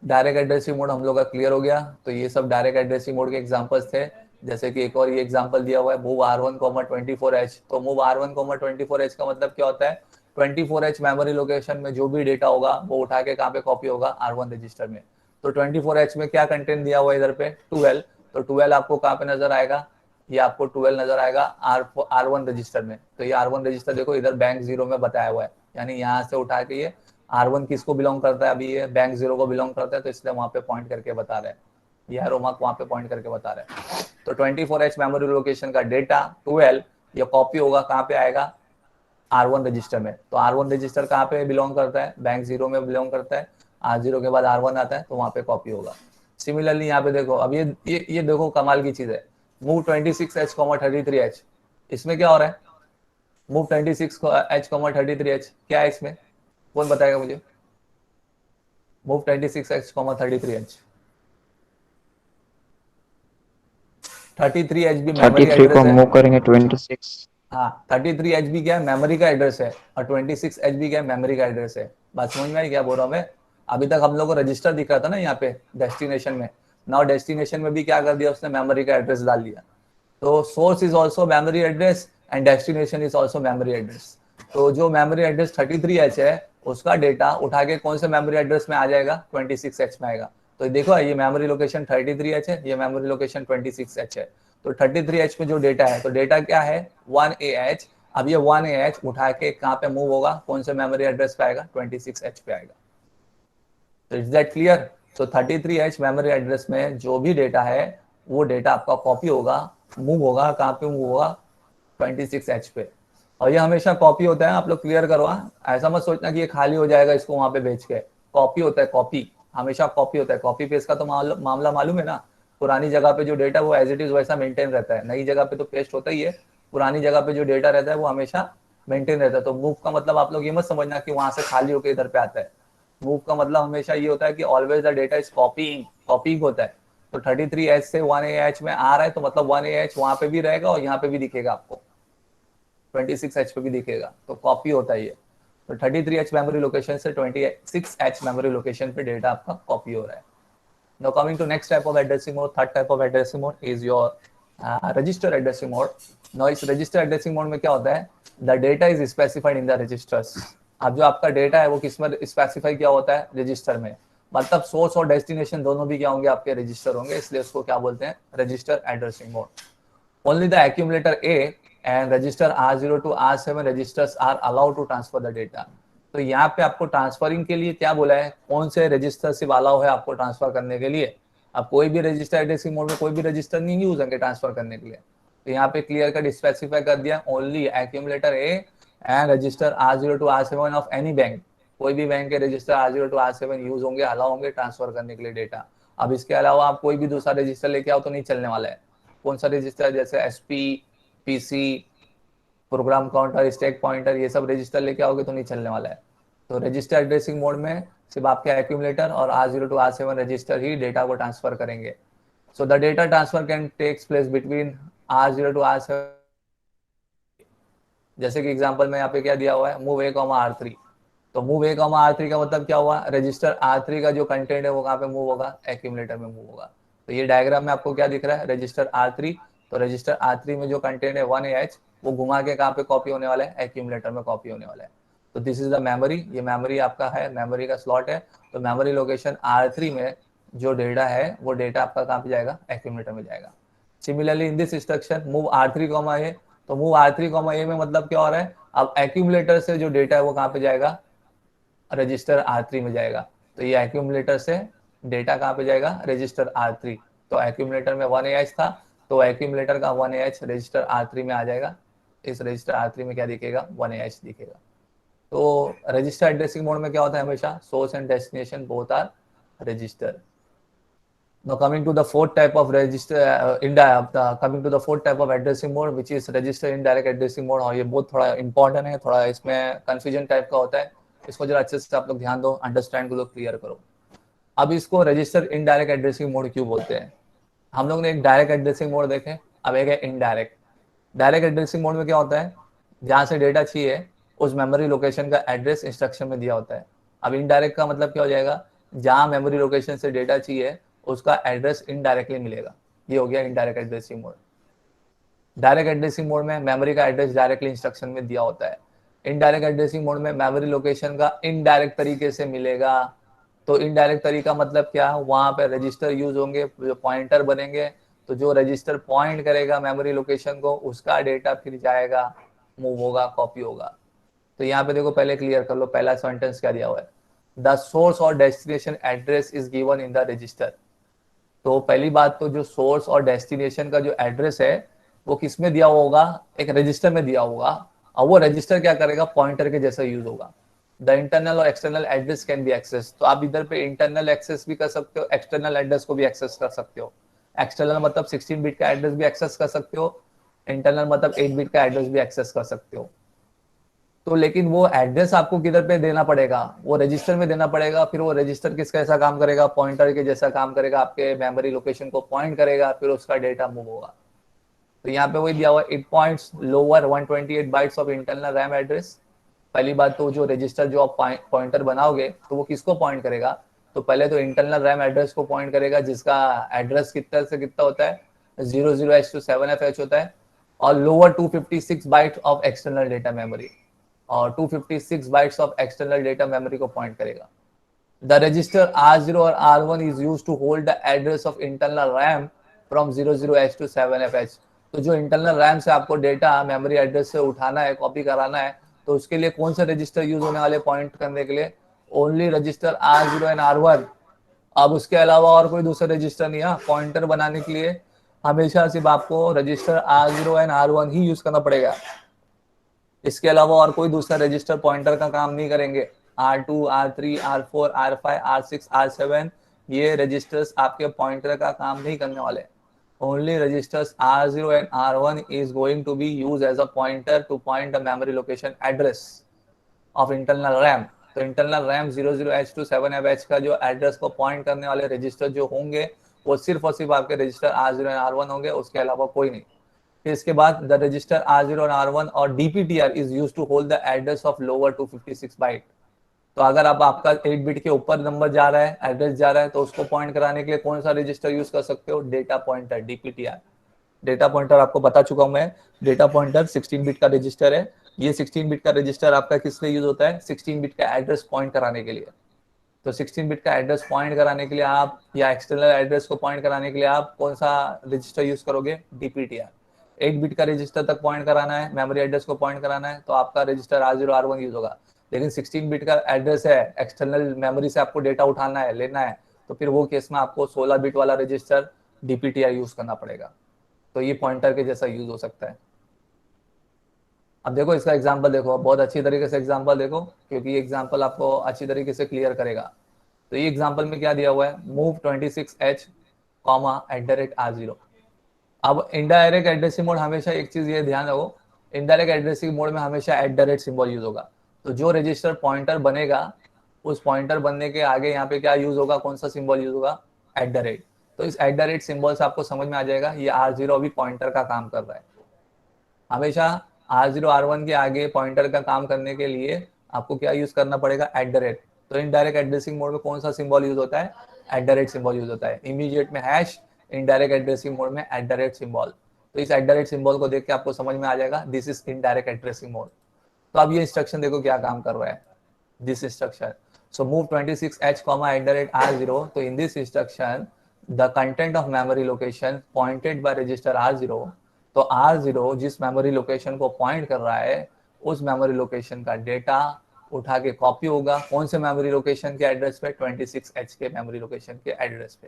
Direct addressing mode हम लोग का क्लियर हो गया। तो ये सब डायरेक्ट एड्रेसिंग मोड के एग्जांपल्स थे। जैसे कि एक और ये एग्जांपल दिया हुआ है, मूव R1, 24H। तो मूव R1, 24H का मतलब क्या होता है? 24H मेमोरी लोकेशन में जो भी डेटा होगा वो उठा के कहाँ पे कॉपी होगा? R1 रजिस्टर में। तो 24H में क्या कंटेंट दिया हुआ है इधर पे? 12। तो 12 आपको कहाँ पे नजर आएगा? ये आपको 12 नजर आएगा R1 रजिस्टर में। तो ये R1 रजिस्टर देखो इधर बैंक 0 में बताया हुआ है, यानी यहाँ से उठा के ये R1 किसको बिलोंग करता है? अभी ये बैंक 0 को बिलोंग करता है, तो इसलिए वहां पे पॉइंट करके बता रहे हैं, ये एरो मार्क वहां पे पॉइंट करके बता रहे हैं। तो 24H मेमोरी लोकेशन का डेटा 12 ये कॉपी होगा, कहाँ पे आएगा? R1 रजिस्टर में। तो R1 रजिस्टर कहाँ पे बिलोंग करता है? बैंक 0 में बिलोंग करता है। R0 के बाद R1 आता है, तो वहां पे कॉपी होगा। सिमिलरली यहाँ पे देखो, अब ये देखो कमाल की चीज है, मूव 26H, 33H। इसमें क्या हो रहा है? मूव 26H, 33H क्या है इसमें? कौन बताएगा मुझे? Move 26H, 33H। 33H भी मेमोरी 33 एड्रेस को है। मूव करेंगे 26। हाँ, 33H भी क्या है? मेमोरी का एड्रेस है। और 26H भी क्या है? मेमोरी का एड्रेस है। बात समझ में आई क्या बोल रहा हूँ मैं? अभी तक हम लोग को रजिस्टर दिख रहा था ना यहाँ पे डेस्टिनेशन में। नाउ डेस्टिनेशन में भी क्या कर दिया उसने? मेमोरी का एड्रेस डाल दिया। तो source is also memory address and destination is also memory address. तो जो मेमोरी एड्रेस 33H है, उसका डेटा उठा के कौन से मेमोरी एड्रेस में आ जाएगा? 26H में आएगा। तो देखो ये मेमोरी लोकेशन 33H है, ये मेमोरी लोकेशन 26H है। तो 33H में जो डेटा है, तो डेटा क्या है? 1AH। अब ये 1AH उठा के कहाँ पे मूव होगा? कौन से मेमोरी एड्रेस पे आएगा? 26H पे आएगा। तो इज दैट क्लियर? तो 33H मेमोरी एड्रेस में जो भी डेटा है वो डेटा आपका कॉपी होगा, मूव होगा, कहाँ पे मूव होगा? 26H पे। और ये हमेशा कॉपी होता है, आप लोग क्लियर करो। ऐसा मत सोचना कि ये खाली हो जाएगा इसको वहां पे भेज के। कॉपी होता है, कॉपी हमेशा कॉपी होता है। कॉपी पेस्ट का तो मामला मालूम है ना? पुरानी जगह पे जो डेटा वो एज इट इज वैसा मेंटेन रहता है, नई जगह पे तो पेस्ट होता ही है। पुरानी जगह पे जो डेटा रहता है वो हमेशा मेंटेन रहता है। तो मूव का मतलब आप लोग ये मत समझना कि वहां से खाली होकर इधर पे आता है। मूव का मतलब हमेशा ये होता है कि ऑलवेज द डेटा इज कॉपिंग होता है। तो 33H से 1AH में आ रहा है, तो मतलब 1AH वहां पे भी रहेगा और यहाँ पे भी दिखेगा आपको, 26H पे भी दिखेगा। तो कॉपी होता है ये। तो 33H मेमोरी लोकेशन से 26H मेमोरी लोकेशन पे डेटा आपका कॉपी हो रहा है। Now coming to next type of addressing mode, third type of addressing mode is your register addressing mode. Now इस register addressing mode में क्या होता है? The data is specified in the registers. अब जो आपका डेटा है वो किस में स्पेसिफाई किया होता है, रजिस्टर में। मतलब सोर्स और डेस्टिनेशन दोनों भी क्या होंगे, आपके रजिस्टर होंगे, इसलिए उसको क्या बोलते हैं, register addressing mode. Only the accumulator A and register R0 to R7 registers are allowed to transfer the data. तो यहाँ पे आपको ट्रांसफरिंग के लिए क्या बोला है, कौन से रजिस्टर सिर्फ अलाउ है आपको ट्रांसफर करने के लिए। अब कोई भी रजिस्टर एड्रेसिंग मोड में कोई भी रजिस्टर नहीं यूज होंगे ट्रांसफर करने के लिए। तो यहाँ पे क्लियर कट स्पेसिफाई कर दिया, only accumulator A and register R0 to R7 of any bank. कोई भी बैंक के register R0 to R7 use होंगे, अलाउ होंगे ट्रांसफर करने के लिए डेटा। अब इसके अलावा आप कोई भी दूसरा रजिस्टर लेके आओ तो नहीं चलने वाला है। कौन सा रजिस्टर, जैसे SP, PC, program counter, stack pointer, ये सब रजिस्टर लेके आओगे तो नहीं चलने वाला है। तो रजिस्टर एड्रेसिंग मोड में सिर्फ आपके एक्यूमुलेटर और R0 to R7 रजिस्टर ही डेटा को ट्रांसफर करेंगे। So the data transfer can takes place between R0 to R7। जैसे कि एग्जांपल में यहाँ पे क्या दिया हुआ है, मूव A, R3। तो मूव A, R3 का मतलब क्या हुआ, रजिस्टर R3 का जो कंटेंट है वो कहाँ पे मूव होगा, एक्यूमुलेटर में मूव होगा। तो ये डायग्राम में आपको क्या दिख रहा है, रजिस्टर R3। तो रजिस्टर R3 में जो कंटेंट है 1AH वो घुमा के कहाँ पे कॉपी होने वाला है, एक्यूमुलेटर में कॉपी होने वाला है। तो दिस इज द मेमोरी, ये मेमोरी आपका है, मेमोरी का स्लॉट है। तो मेमोरी लोकेशन R3 में जो डेटा है वो डेटा आपका कहाँ पे जाएगा, एक्यूमुलेटर में जाएगा। Similarly in this instruction move R3, A, तो मूव R3, A में मतलब क्या हो रहा है, अब एक्यूमुलेटर से जो डेटा है वो कहाँ पे जाएगा, रजिस्टर R3 में जाएगा। तो ये एक्यूमुलेटर से डेटा कहाँ पे जाएगा, रजिस्टर R3। तो एक्यूमुलेटर में 1AH था, तो एक्यूमुलेटर का 1AH रजिस्टर R3 में आ जाएगा। इस रजिस्टर R3 में क्या दिखेगा, 1AH दिखेगा। तो रजिस्टर एड्रेसिंग मोड में क्या होता है, हमेशा source and destination both are register. Now coming to the fourth type of register, coming to the fourth type of addressing mode, which is register indirect addressing mode। और ये बहुत थोड़ा important है, थोड़ा इसमें कंफ्यूजन टाइप का होता है, इसको जरा अच्छे से आप लोग ध्यान दो, अंडरस्टैंड करो, क्लियर करो। अब इसको रजिस्टर इनडायरेक्ट एड्रेसिंग मोड क्यों बोलते हैं। हम लोग ने एक डायरेक्ट एड्रेसिंग मोड देखे, अब एक है इनडायरेक्ट। डायरेक्ट एड्रेसिंग मोड में क्या होता है, जहाँ से डेटा चाहिए उस मेमोरी लोकेशन का एड्रेस इंस्ट्रक्शन में दिया होता है। अब इनडायरेक्ट का मतलब क्या हो जाएगा, जहाँ मेमोरी लोकेशन से डेटा चाहिए उसका एड्रेस इनडायरेक्टली मिलेगा। ये हो गया indirect addressing mode. Direct addressing mode में मेमोरी का एड्रेस डायरेक्टली इंस्ट्रक्शन में दिया होता है। इनडायरेक्ट एड्रेसिंग मोड में मेमोरी लोकेशन का इनडायरेक्ट तरीके से मिलेगा। तो इनडायरेक्ट तरीका मतलब क्या, वहां पे रजिस्टर यूज होंगे, जो पॉइंटर बनेंगे, तो जो रजिस्टर पॉइंट करेगा मेमोरी लोकेशन को उसका डेटा फिर जाएगा, मूव होगा, कॉपी होगा। तो यहाँ पे देखो, पहले क्लियर कर लो, पहला सेंटेंस क्या दिया हुआ है, द सोर्स और destination address is given in the register. तो पहली बात तो जो सोर्स और डेस्टिनेशन का जो एड्रेस है वो किस में दिया होगा, एक रजिस्टर में दिया होगा। और वो रजिस्टर क्या करेगा, पॉइंटर के जैसा यूज होगा। द इंटरनल और external address can be access. तो आप इधर पे इंटरनल एक्सेस भी कर सकते हो, एक्सटर्नल एड्रेस को भी एक्सेस कर सकते हो। एक्सटर्नल मतलब 16 बिट का एड्रेस भी एक्सेस कर सकते हो, इंटरनल मतलब 8 बिट का एड्रेस भी एक्सेस कर सकते हो। तो लेकिन वो एड्रेस आपको किधर पे देना पड़ेगा, वो रजिस्टर में देना पड़ेगा। फिर वो रजिस्टर किसका ऐसा काम करेगा, पॉइंटर के जैसा काम करेगा, आपके मेमोरी लोकेशन को पॉइंट करेगा, फिर उसका डेटा मूव होगा। तो यहाँ पे वही दिया हुआ, it points lower 128 bytes of internal RAM address. पहली बात तो जो रजिस्टर जो आप पॉइंटर बनाओगे तो वो किसको पॉइंट करेगा, तो पहले तो इंटरनल रैम एड्रेस को पॉइंट करेगा, जिसका एड्रेस कितना से कितना होता है, 00H to 7FH होता है। और lower 256 byte of external data memory, और 256 bytes of external data memory को पॉइंट करेगा। द रजिस्टर R0 और R1 is used to hold the address of internal RAM from 00H to 7FH। तो जो internal RAM से आपको data memory address से उठाना है, कॉपी कराना है, तो उसके लिए कौन से रजिस्टर यूज होने वाले पॉइंट करने के लिए, only register R0 and R1। अब उसके अलावा और कोई दूसरा रजिस्टर नहीं है पॉइंटर बनाने के लिए, हमेशा सिर्फ आपको register R0 and R1 he use करना पड़ेगा। इसके अलावा और कोई दूसरा रजिस्टर पॉइंटर का काम नहीं करेंगे। R2, R3, R4, R5, R6, R7 ये रजिस्टर्स आपके पॉइंटर का काम नहीं करने वाले। Only registers R0 and R1 is going to be use as a pointer to point the memory location address of internal RAM. तो internal RAM 00H to 7FH का जो एड्रेस को पॉइंट करने वाले रजिस्टर जो होंगे वो सिर्फ और सिर्फ आपके रजिस्टर R0 एंड R1 होंगे, उसके अलावा कोई नहीं। फिर इसके बाद द रजिस्टर R0 और R1 और DPTR is use to hold the address of lower 256 byte. तो अगर आप आपका 8 बिट के ऊपर नंबर जा रहा है, एड्रेस जा रहा है, तो उसको पॉइंट कराने के लिए कौन सा रजिस्टर यूज कर सकते हो, data pointer, DPTR। Data pointer आपको बता चुका हूं मैं, डेटा पॉइंटर 16 बिट का रजिस्टर है, ये 16 बिट का रजिस्टर आपका किस लिए यूज होता है, 16 बिट का एड्रेस पॉइंट कराने के लिए। तो 16 बिट का एड्रेस पॉइंट कराने के लिए आप, या एक्सटर्नल एड्रेस को पॉइंट कराने के लिए आप कौन सा रजिस्टर यूज करोगे, DPTR। 8 बिट का रजिस्टर तक पॉइंट कराना है, मेमोरी एड्रेस को पॉइंट कराना है, तो आपका रजिस्टर R0 R1 यूज होगा। लेकिन 16 बिट का एड्रेस है, एक्सटर्नल मेमोरी से आपको डेटा उठाना है, लेना है, तो फिर वो केस में आपको 16 बिट वाला रजिस्टर DPTR यूज करना पड़ेगा। तो ये पॉइंटर के जैसा यूज हो सकता है। अब देखो इसका एग्जांपल देखो, बहुत अच्छी तरीके से एग्जांपल देखो, क्योंकि ये एग्जांपल आपको अच्छी तरीके से क्लियर करेगा। तो ये एग्जांपल में क्या दिया हुआ है, मूव 26h @R0। अब इनडायरेक्ट एड्रेसिंग मोड हमेशा एक चीज ये ध्यान रखो, इनडायरेक्ट एड्रेसिंग मोड में हमेशा सिंबल यूज होगा। तो जो रजिस्टर पॉइंटर बनेगा, उस पॉइंटर बनने के आगे यहाँ पे क्या यूज होगा, कौन सा सिंबल यूज होगा, @ तो इस @ सिंबल से आपको समझ में आ जाएगा ये R0 अभी पॉइंटर का काम कर रहा है। हमेशा R0 R1 के आगे पॉइंटर का काम करने के लिए आपको क्या यूज करना पड़ेगा, @। तो इनडायरेक्ट एड्रेसिंग मोड में कौन सा सिंबल यूज होता है, @ सिंबल यूज होता है। इमीडिएट में हैश, इनडायरेक्ट एड्रेसिंग मोड में @ सिंबल। तो इस @ सिंबल को देख के आपको समझ में आ जाएगा this is indirect addressing mode. तो अब ये इंस्ट्रक्शन देखो क्या काम कर रहा है, this instruction. So move 26h, @R0। तो in this instruction the content of memory location pointed by register R0। तो R0 जिस मेमोरी लोकेशन को पॉइंट कर रहा है, उस मेमोरी लोकेशन का डेटा उठा के कॉपी होगा कौन से मेमोरी लोकेशन के एड्रेस पे, 26h के मेमोरी लोकेशन के एड्रेस पे।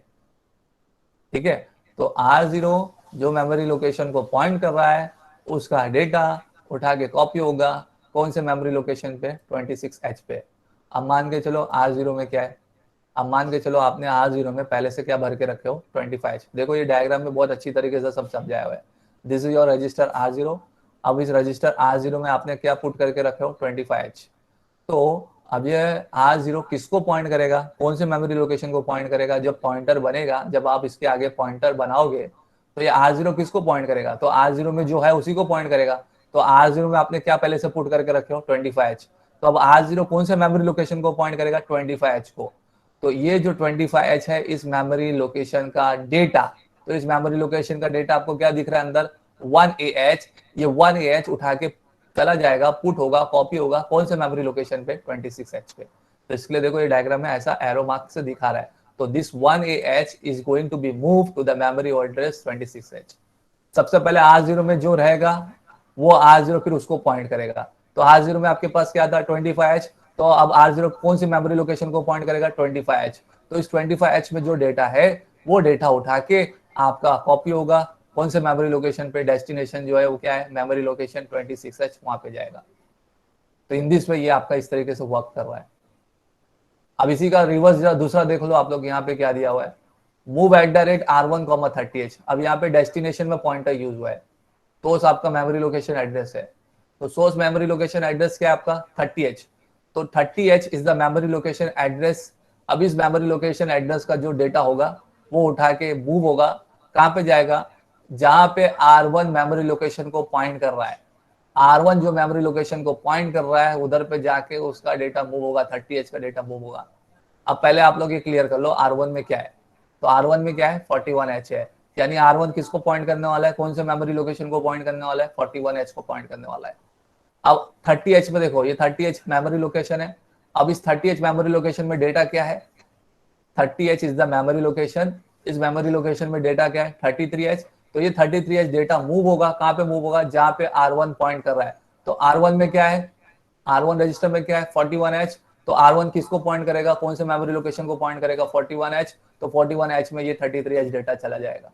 ठीक है, तो R0 जो मेमोरी लोकेशन को पॉइंट कर रहा है, उसका डेटा उठा के कॉपी होगा कौन से मेमोरी लोकेशन पे, 26h पे। अब मान के चलो R0 में क्या है, अब मान के चलो आपने R0 में पहले से क्या भर के रखे हो, 25। देखो ये डायग्राम में बहुत अच्छी तरीके से सब समझाया हुआ है। This is your register R0। अब इस रजिस्टर R0 में आपने क्या पुट करके रखे हो, 25। तो अब ये R0 किसको पॉइंट करेगा, कौन से मेमोरी लोकेशन को पॉइंट करेगा, जब पॉइंटर बनेगा, जब आप इसके आगे पॉइंटर बनाओगे, तो ये R0 किसको पॉइंट करेगा, तो R0 में जो है उसी को पॉइंट करेगा। तो R0 में आपने क्या पहले से पुट करके रखे हो, 25। तो अब R0 कौन से मेमोरी लोकेशन को पॉइंट करेगा, 25h को। तो ये जो 25h है, इस मेमोरी लोकेशन का डेटा, तो इस मेमोरी लोकेशन का डेटा आपको क्या दिख रहा है अंदर, 1AH। ये 1AH उठा के चला जाएगा, पुट होगा, कॉपी होगा कौन से मेमोरी लोकेशन पे, 26h पे। तो इसके लिए देखो ये डायग्राम में ऐसा एरो मार्क से दिखा रहा है। तो this 1AH is going to be move to the memory address 26h। सबसे पहले R0 में जो रहेगा वो R0 फिर उसको पॉइंट करेगा। तो R0 में आपके पास क्या था, 25h। तो अब R0 कौन सी मेमोरी लोकेशन को पॉइंट करेगा, 25h। तो इस 25h में जो डेटा है, वो डेटा उठा के आपका कॉपी होगा कौन से मेमोरी लोकेशन पे, डेस्टिनेशन जो है वो क्या है, मेमोरी लोकेशन 26h, वहां पे जाएगा। तो इन दिस में ये आपका इस तरीके से वर्क कर रहा है। अब इसी का रिवर्स जरा दूसरा देख लो आप लोग, यहाँ पे क्या दिया हुआ है, मूव @R1, 30h। अब यहाँ पे डेस्टिनेशन में पॉइंटर यूज हुआ है, तो आपका मेमोरी लोकेशन एड्रेस है। तो सोर्स मेमोरी लोकेशन एड्रेस क्या है आपका, 30h। तो 30h is the memory location address. अब इस मेमोरी लोकेशन एड्रेस का जो डेटा होगा वो उठा के मूव होगा, कहाँ पे जाएगा, जहां पे R1 मेमोरी लोकेशन को पॉइंट कर रहा है। R1 जो मेमोरी लोकेशन को पॉइंट कर रहा है, उधर पे जाके उसका डेटा मूव होगा, 30h का डेटा मूव होगा। अब पहले आप लोग ये क्लियर कर लो R1 में क्या है। तो R1 में क्या है, 41H है। यानी R1 किसको पॉइंट करने वाला है, कौन से मेमोरी लोकेशन को पॉइंट करने वाला है, 41H को पॉइंट करने वाला है। अब 30H में देखो, ये 30H मेमोरी लोकेशन है। अब इस 30H मेमोरी लोकेशन में डेटा क्या है, 30H is the memory location. इस मेमोरी लोकेशन में डेटा क्या है, 33H। तो ये 33H डेटा मूव होगा, कहाँ पे मूव होगा, जहां पे R1 पॉइंट कर रहा है। तो R1 में क्या है, R1 रजिस्टर में क्या है, 41H। तो R1 किसको पॉइंट करेगा, कौन से मेमोरी लोकेशन को पॉइंट करेगा, 41H। तो 41H में ये 33H डेटा चला जाएगा।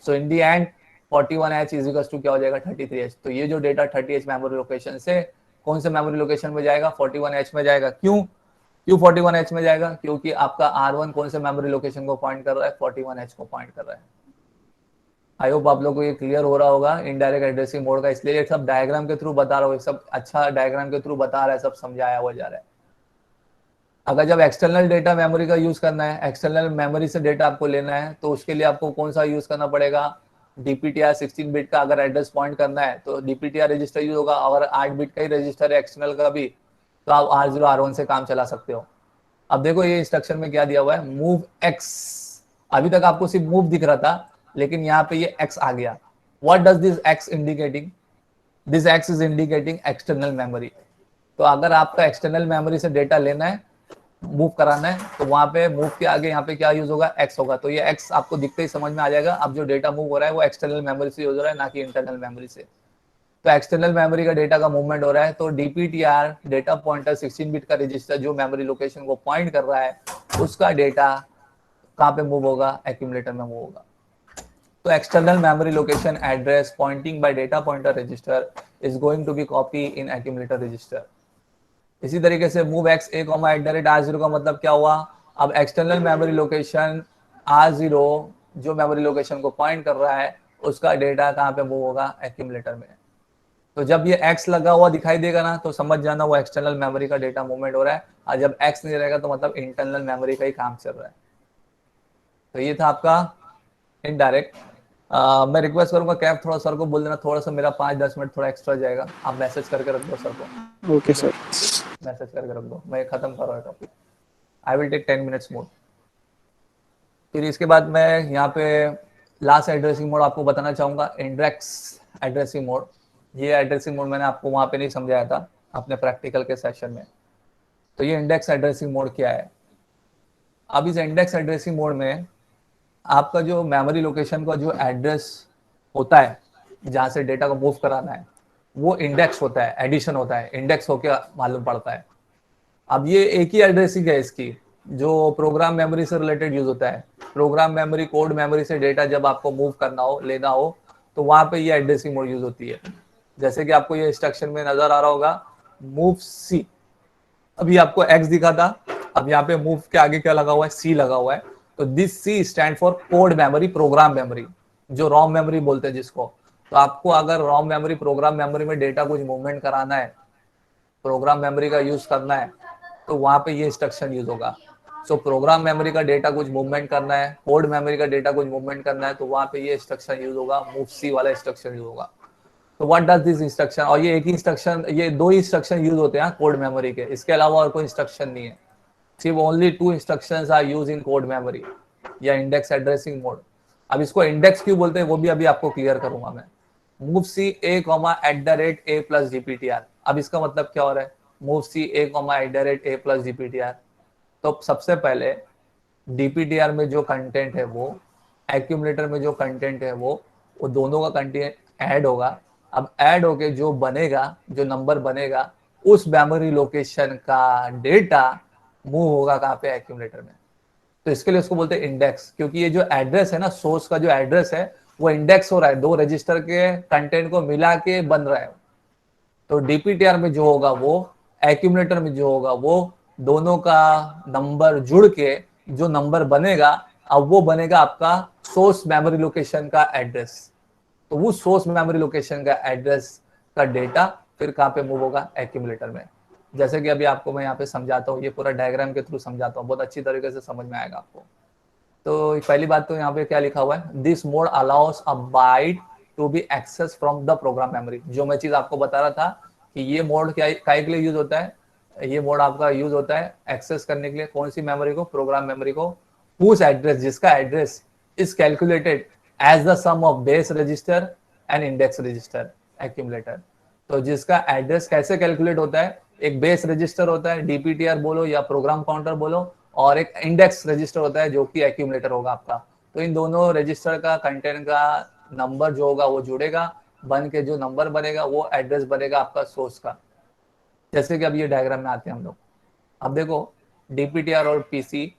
So in the end 41H is equal to क्या हो जाएगा, 33H। तो ये जो डेटा 30H मेमोरी लोकेशन से कौन से मेमोरी लोकेशन में जाएगा, 41H में जाएगा। क्यों 41H में जाएगा, क्योंकि आपका R1 कौन से मेमोरी लोकेशन को पॉइंट कर रहा है, 41H को पॉइंट कर रहा है। आई होप आप लोगों को ये क्लियर हो रहा होगा इनडायरेक्ट एड्रेसिंग मोड का। इसलिए ये सब डायग्राम के थ्रू बता रहा हूँ, सब अच्छा डायग्राम के थ्रू बता रहा है, सब समझाया हुआ जा रहा है। अगर जब एक्सटर्नल डेटा मेमोरी का यूज करना है, एक्सटर्नल मेमोरी से डेटा आपको लेना है, तो उसके लिए आपको कौन सा यूज करना पड़ेगा, DPTR 16 बिट का अगर एड्रेस पॉइंट करना है तो DPTR रजिस्टर यूज होगा। अगर 8 बिट का ही रजिस्टर है एक्सटर्नल का भी, तो आप R0 R1 से काम चला सकते हो। अब देखो ये इंस्ट्रक्शन में क्या दिया हुआ है, मूव X। अभी तक आपको सिर्फ मूव दिख रहा था, लेकिन यहाँ पे ये X आ गया। What does this X indicating, this x is indicating external memory. तो अगर आपका एक्सटर्नल मेमोरी से डेटा लेना है, मूव कराना है, तो वहां पे मूव के आगे यहाँ पे क्या यूज होगा, एक्स होगा। तो ये एक्स आपको दिखते ही समझ में आ जाएगा, अब जो डेटा मूव हो रहा है वो एक्सटर्नल मेमोरी से यूज हो रहा है, ना कि इंटरनल मेमोरी से। तो एक्सटर्नल मेमोरी का डेटा का मूवमेंट हो रहा है, तो डीपीटीआर डेटा पॉइंटर 16 बिट का रजिस्टर जो मेमोरी लोकेशन को पॉइंट कर रहा है, उसका डेटा कहाँ पे मूव होगा, एक्यूमुलेटर में मूव होगा। तो external memory location address pointing by data pointer register is going to be copy in accumulator register। इसी तरीके से move x a @r0 का मतलब क्या हुआ, अब एक्सटर्नल मेमोरी लोकेशन r0 जो मेमोरी लोकेशन को पॉइंट कर रहा है, उसका डेटा कहाँ पे मूव होगा, एक्यूमुलेटर में। तो जब ये x लगा हुआ दिखाई देगा ना, तो समझ जाना वो एक्सटर्नल मेमोरी का डेटा मूवमेंट हो रहा है, और जब x नहीं रहेगा तो मतलब इंटरनल मेमोरी का ही काम चल रहा है। तो ये था आपका इनडायरेक्ट। मैं रिक्वेस्ट करूंगा कैब थोड़ा सर को बोल देना, थोड़ा सा मेरा 5-10 मिनट थोड़ा एक्स्ट्रा जाएगा, आप मैसेज करके रख दो सर को। Okay sir. मैसेज करके रख दो, मैं खत्म कर रहा हूँ topic. I will take 10 minutes more. फिर इसके बाद मैं यहाँ पे लास्ट एड्रेसिंग मोड आपको बताना चाहूंगा, इंडेक्स एड्रेसिंग मोड। ये एड्रेसिंग मोड मैंने आपको वहाँ पे नहीं समझाया था अपने प्रैक्टिकल के सेशन में। तो ये इंडेक्स एड्रेसिंग मोड क्या है, अब इस इंडेक्स एड्रेसिंग मोड में आपका जो मेमोरी लोकेशन का जो एड्रेस होता है जहाँ से डेटा को मूव कराना है, वो इंडेक्स होता है, एडिशन होता है, इंडेक्स होके मालूम पड़ता है। अब ये एक ही एड्रेसिंग है इसकी, जो प्रोग्राम मेमोरी से रिलेटेड यूज होता है। प्रोग्राम मेमोरी, कोड मेमोरी से डेटा जब आपको मूव करना हो, लेना हो, तो वहां पे ये एड्रेसिंग मोड यूज होती है। जैसे कि आपको ये इंस्ट्रक्शन में नजर आ रहा होगा, मूव सी। अभी आपको एक्स दिखा था, अब यहाँ पे मूव के आगे क्या लगा हुआ है, सी लगा हुआ है। तो this C stand for code memory, program memory, जो रॉम मेमोरी बोलते हैं जिसको। तो आपको अगर रॉम मेमोरी, प्रोग्राम मेमोरी में डेटा कुछ मूवमेंट कराना है, प्रोग्राम मेमोरी का यूज करना है, तो वहां पे ये इंस्ट्रक्शन यूज होगा। सो प्रोग्राम मेमोरी का डेटा कुछ मूवमेंट करना है, कोड मेमोरी का डेटा कुछ मूवमेंट करना है, तो वहां पे ये इंस्ट्रक्शन यूज होगा, मूव सी वाला इंस्ट्रक्शन यूज होगा। तो व्हाट डज दिस इंस्ट्रक्शन, और ये एक ही इंस्ट्रक्शन, ये दो ही इंस्ट्रक्शन यूज होते हैं कोड मेमोरी के, इसके अलावा और कोई इंस्ट्रक्शन नहीं है। सिर्फ only 2 instructions are use in code memory या इंडेक्स एड्रेसिंग मोड। अब इसको इंडेक्स क्यों बोलते हैं वो भी अभी आपको क्लियर करूंगा मैं। Move C a @ a plus DPTR. अब इसका मतलब क्या हो रहा है, move C a @ a plus DPTR. तो सबसे पहले डीपीटीआर में जो कंटेंट है वो, एक्यूमुलेटर में जो कंटेंट है वो दोनों का कंटेंट ऐड होगा। अब ऐड होके जो बनेगा, जो नंबर बनेगा, उस मेमोरी लोकेशन का डेटा मूव होगा कहाँ पे, एक्यूमुलेटर में। तो इसके लिए उसको बोलते हैं इंडेक्स, क्योंकि ये जो एड्रेस है ना, सोर्स का जो एड्रेस है वो इंडेक्स हो रहा है, दो रजिस्टर के कंटेंट को मिला के बन रहा है। तो डीपीटीआर में जो होगा वो, एक्यूमुलेटर में जो होगा वो, दोनों का नंबर जुड़ के जो नंबर बनेगा, अब वो बनेगा आपका सोर्स मेमोरी लोकेशन का एड्रेस। तो वो सोर्स मेमोरी लोकेशन का एड्रेस का डेटा फिर कहाँ पे मूव होगा, एक्यूमुलेटर में। जैसे कि अभी आपको मैं यहाँ पे समझाता हूँ, ये पूरा डायग्राम के थ्रू समझाता हूँ, बहुत अच्छी तरीके से समझ में आएगा आपको। तो पहली बात तो यहाँ पे क्या लिखा हुआ है, this mode allows a byte to be access from the program memory. जो मैं चीज आपको बता रहा था कि ये मोड क्या के लिए यूज होता है, ये मोड आपका यूज होता है एक्सेस करने के लिए कौन सी मेमोरी को, प्रोग्राम मेमोरी को, हुज एड्रेस, जिसका address is calculated as the sum of base register and index register, accumulator. तो जिसका एड्रेस कैसे कैलकुलेट होता है, एक बेस रजिस्टर होता है, डीपीटीआर बोलो या प्रोग्राम काउंटर बोलो, और एक इंडेक्स रजिस्टर होता है जो कि एक्यूमुलेटर होगा आपका। तो इन दोनों रजिस्टर का कंटेंट का नंबर जो होगा वो जुड़ेगा, बन के जो नंबर बनेगा वो एड्रेस बनेगा आपका सोर्स का। जैसे कि अब ये डायग्राम में आते हैं हम लोग। अब देखो डीपीटीआर और PC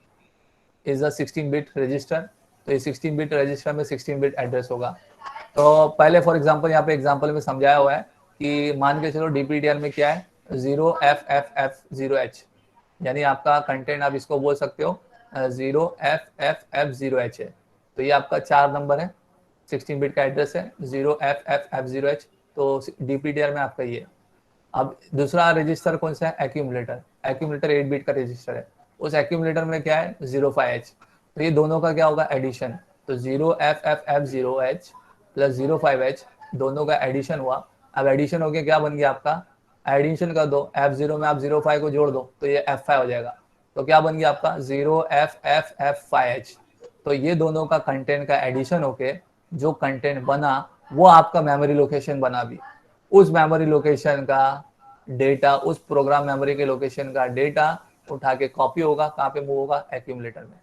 is a 16 bit register. तो ये 16 बिट रजिस्टर में 16 बिट एड्रेस होगा। तो पहले फॉर एग्जांपल यहाँ पे एग्जांपल में समझाया हुआ है कि मान के चलो डीपीटीआर में क्या है, 0FFF0H, यानी आपका कंटेंट आप इसको बोल सकते हो 0FFF0H है। तो ये आपका 4 नंबर है, 16 बिट का एड्रेस है, 0FFF0H। तो डीपीटीआर में आपका ये। अब दूसरा रजिस्टर कौन सा है, एक्यूमुलेटर। एक्यूमुलेटर 8 बिट का रजिस्टर है, उस एक्यूमुलेटर में क्या है, 05H। तो ये दोनों का क्या होगा, एडिशन। तो 0FFF0H प्लस 05H, दोनों का एडिशन हुआ। अब एडिशन होके क्या बन गया आपका, एडिशन कर दो, F0 में आप 05 को जोड़ दो तो ये F5 हो जाएगा। तो क्या बन गया आपका 0FFF5H। तो ये दोनों का कंटेंट का एडिशन होके जो कंटेंट बना वो आपका मेमोरी लोकेशन बना भी। उस मेमोरी लोकेशन का डेटा, उस प्रोग्राम मेमोरी के लोकेशन का डेटा उठा के कॉपी होगा, कहाँ पे मूव होगा, एक्यूमुलेटर में।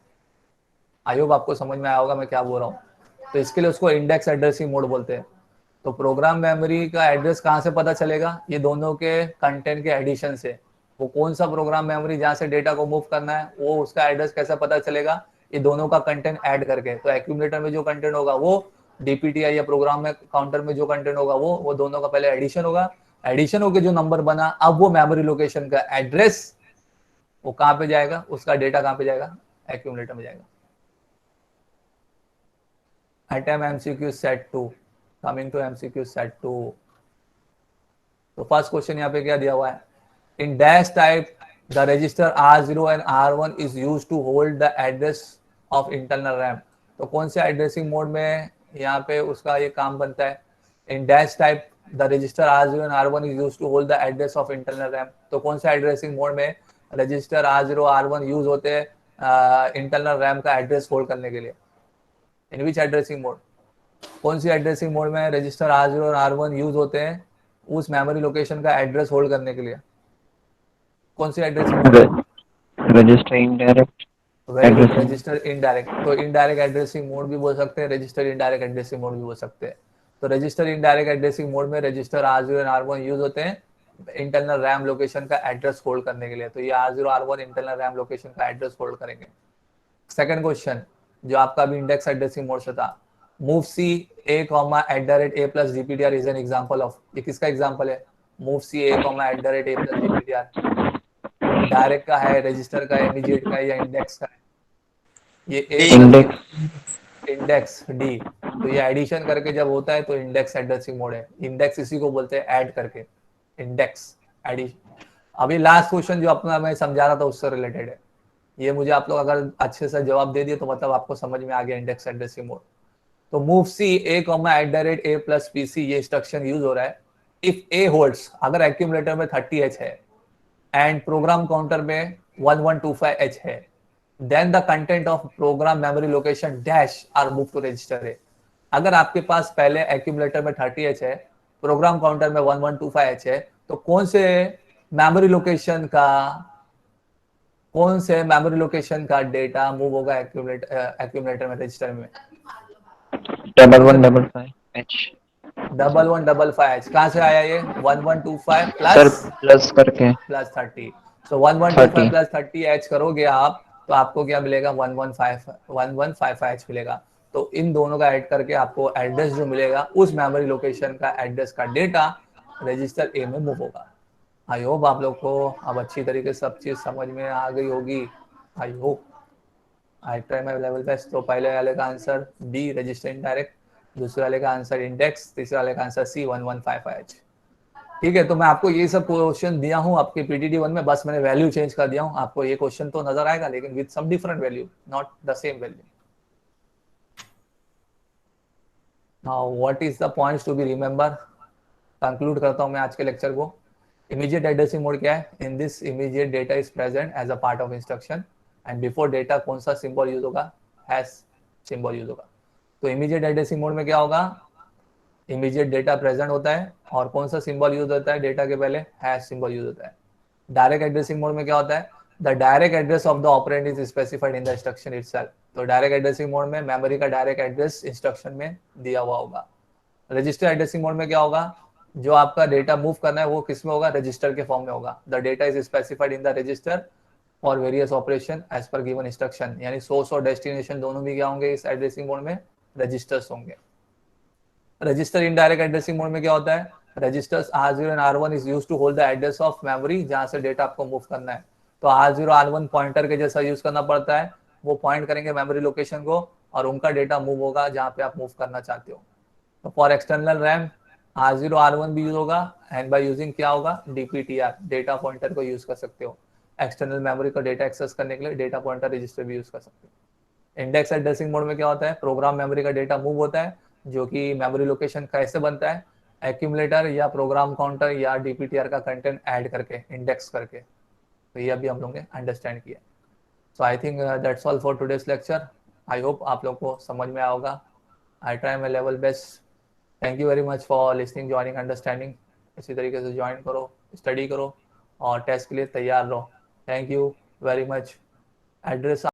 आई होप आपको समझ में आया होगा मैं क्या बोल रहा हूँ। तो इसके लिए उसको इंडेक्स एड्रेसिंग मोड बोलते हैं। तो प्रोग्राम मेमोरी का एड्रेस कहाँ से पता चलेगा, ये दोनों के कंटेंट के एडिशन से। वो कौन सा प्रोग्राम मेमोरी जहाँ से डेटा को मूव करना है, वो उसका एड्रेस कैसे पता चलेगा, ये दोनों का कंटेंट ऐड करके। तो एक्यूमुलेटर में जो कंटेंट होगा वो डीपीटीआई या प्रोग्राम में काउंटर में जो कंटेंट होगा वो दोनों का पहले एडिशन होगा। एडिशन होकर जो नंबर बना, अब वो मेमोरी लोकेशन का एड्रेस वो कहाँ पे जाएगा, उसका डेटा कहाँ पे जाएगा, एक्यूमुलेटर में जाएगा। Atom MCQ set 2, coming to MCQ set 2. तो फर्स्ट क्वेश्चन यहाँ पे क्या दिया हुआ है, in dash type the register R0 and R1 is use to hold the address of internal RAM. तो कौन से एड्रेसिंग मोड में यहाँ पे उसका ये काम बनता है, in dash type the register R0 and R1 is use to hold the address of internal RAM. तो कौन से एड्रेसिंग मोड में रजिस्टर R0 R1 यूज होते हैं इंटरनल रैम का एड्रेस होल्ड करने के लिए, इन विच एड्रेसिंग मोड, कौन सी एड्रेसिंग मोड में रजिस्टर R0 और R1 यूज होते हैं उस मेमोरी लोकेशन का एड्रेस होल्ड करने के लिए, कौन सी एड्रेसिंग मोड है, register indirect very good, addressing. Register indirect. तो इनडायरेक्ट एड्रेसिंग मोड भी बोल सकते हैं, रजिस्टर इनडायरेक्ट एड्रेसिंग मोड भी बोल सकते हैं। तो रजिस्टर इनडायरेक्ट एड्रेसिंग मोड में रजिस्टर R0 और R1 यूज होते हैं इंटरनल रैम लोकेशन का एड्रेस होल्ड करने के लिए। तो ये R0 R1 internal RAM location का एड्रेस होल्ड करेंगे। सेकंड क्वेश्चन जो आपका भी इंडेक्स एड्रेसिंग मोड से था, move C A comma at the rate A plus DPTR is an example of, ये किसका एग्जांपल है, move C A comma at the rate A plus DPTR, direct का है, रजिस्टर का है, इमीडिएट का है या इंडेक्स का है, ये ए प्लस इंडेक्स डी। तो ये एडिशन करके जब होता है तो इंडेक्स एड्रेसिंग मोड है। इंडेक्स इसी को बोलते हैं ऐड करके, इंडेक्स एडिशन। अभी लास्ट क्वेश्चन जो अपना मैं समझा रहा था उससे रिलेटेड है, ये मुझे आप लोग अगर अच्छे से जवाब दे दिए तो मतलब आपको समझ में आ गया इंडेक्स एड्रेसिंग मोड। तो move C A comma at the rate A plus PC, ये इंस्ट्रक्शन यूज हो रहा है इफ ए होल्ड्स, अगर एक्यूमुलेटर में 30H है एंड प्रोग्राम काउंटर में 1125H है, then the content of program memory location dash R move to register A. अगर आपके पास पहले एक्यूमुलेटर में 30H है, प्रोग्राम काउंटर में 1125H है, तो कौन से मेमोरी लोकेशन का डेटा मूव होगा एक्यूमुलेटर में, रजिस्टर में, 1155H। 1155H कहाँ से आया ये, 1125 सर प्लस प्लस करके प्लस 30। सो 1125 प्लस 30H करोगे आप तो आपको क्या मिलेगा, 1155H मिलेगा। तो इन दोनों का ऐड करके आपको एड्रेस जो मिलेगा उस मेमोरी लोकेशन का एड्रेस का डेटा रजिस्टर ए में मूव होगा। आई होप आप लोग को अब अच्छी तरीके से सब चीज समझ में आ गई होगी। I hope I try my level best. तो पहले वाले का आंसर डी रजिस्टर इनडायरेक्ट, दूसरे वाले का आंसर इंडेक्स, तीसरे वाले का आंसर सी 1155H। ठीक है, तो मैं आपको ये सब क्वेश्चन दिया हूँ आपके पीटीटी 1 में, बस मैंने वैल्यू चेंज कर दिया हूँ। आपको ये क्वेश्चन तो नजर आएगा लेकिन with some different value, not the same value. Now what is the points to be remember, conclude करता हूँ मैं आज के लेक्चर को। इमीडिएट एड्रेसिंग मोड क्या है, in this immediate data is present as a part of instruction and before data कौन सा सिंबल यूज होगा, हैश सिंबल यूज होगा। तो इमीडिएट एड्रेसिंग मोड में क्या होगा, इमीडिएट डेटा प्रेजेंट होता है और कौन सा सिंबल यूज होता है, डेटा के पहले हैश सिंबल यूज होता है। डायरेक्ट एड्रेसिंग मोड में क्या होता है, the direct address of the operand is specified in the instruction itself. तो डायरेक्ट एड्रेसिंग मोड में मेमोरी का डायरेक्ट एड्रेस इंस्ट्रक्शन में दिया हुआ होगा। रजिस्टर एड्रेसिंग मोड में क्या होगा, जो आपका डेटा मूव करना है वो किस में होगा, रजिस्टर के फॉर्म में होगा। The data is specified in the register for various operation as per given instruction, यानी सोर्स और डेस्टिनेशन दोनों भी क्या होंगे इस एड्रेसिंग मोड में, रजिस्टर्स होंगे। रजिस्टर इनडायरेक्ट एड्रेसिंग मोड में क्या होता है, registers R0 and R1 is used to hold the address of memory जहां से डेटा आपको मूव करना है। तो R0 R1 पॉइंटर के जैसा यूज करना पड़ता है, वो पॉइंट करेंगे मेमोरी लोकेशन को और उनका डेटा मूव होगा जहां पे आप मूव करना चाहते हो। तो for external RAM R0 R1 भी यूज होगा एंड बाय यूजिंग क्या होगा, DPTR डेटा पॉइंटर को यूज कर सकते हो। एक्सटर्नल मेमोरी को डेटा एक्सेस करने के लिए डेटा पॉइंटर रजिस्टर भी यूज कर सकते हो। इंडेक्स एड्रेसिंग मोड में क्या होता है, प्रोग्राम मेमोरी का डेटा मूव होता है, जो कि मेमोरी लोकेशन कैसे बनता है, एक्यूमुलेटर या प्रोग्राम काउंटर या DPTR का कंटेंट ऐड करके, इंडेक्स करके। तो ये अभी हम लोग ने अंडरस्टैंड किया। So I think that's all for today's lecture. I hope आप लोग को समझ में आया होगा। I try my level best. Thank you very much for listening, joining, understanding. इसी तरीके से ज्वाइन करो, स्टडी करो और टेस्ट के लिए तैयार रहो। Thank you very much. Address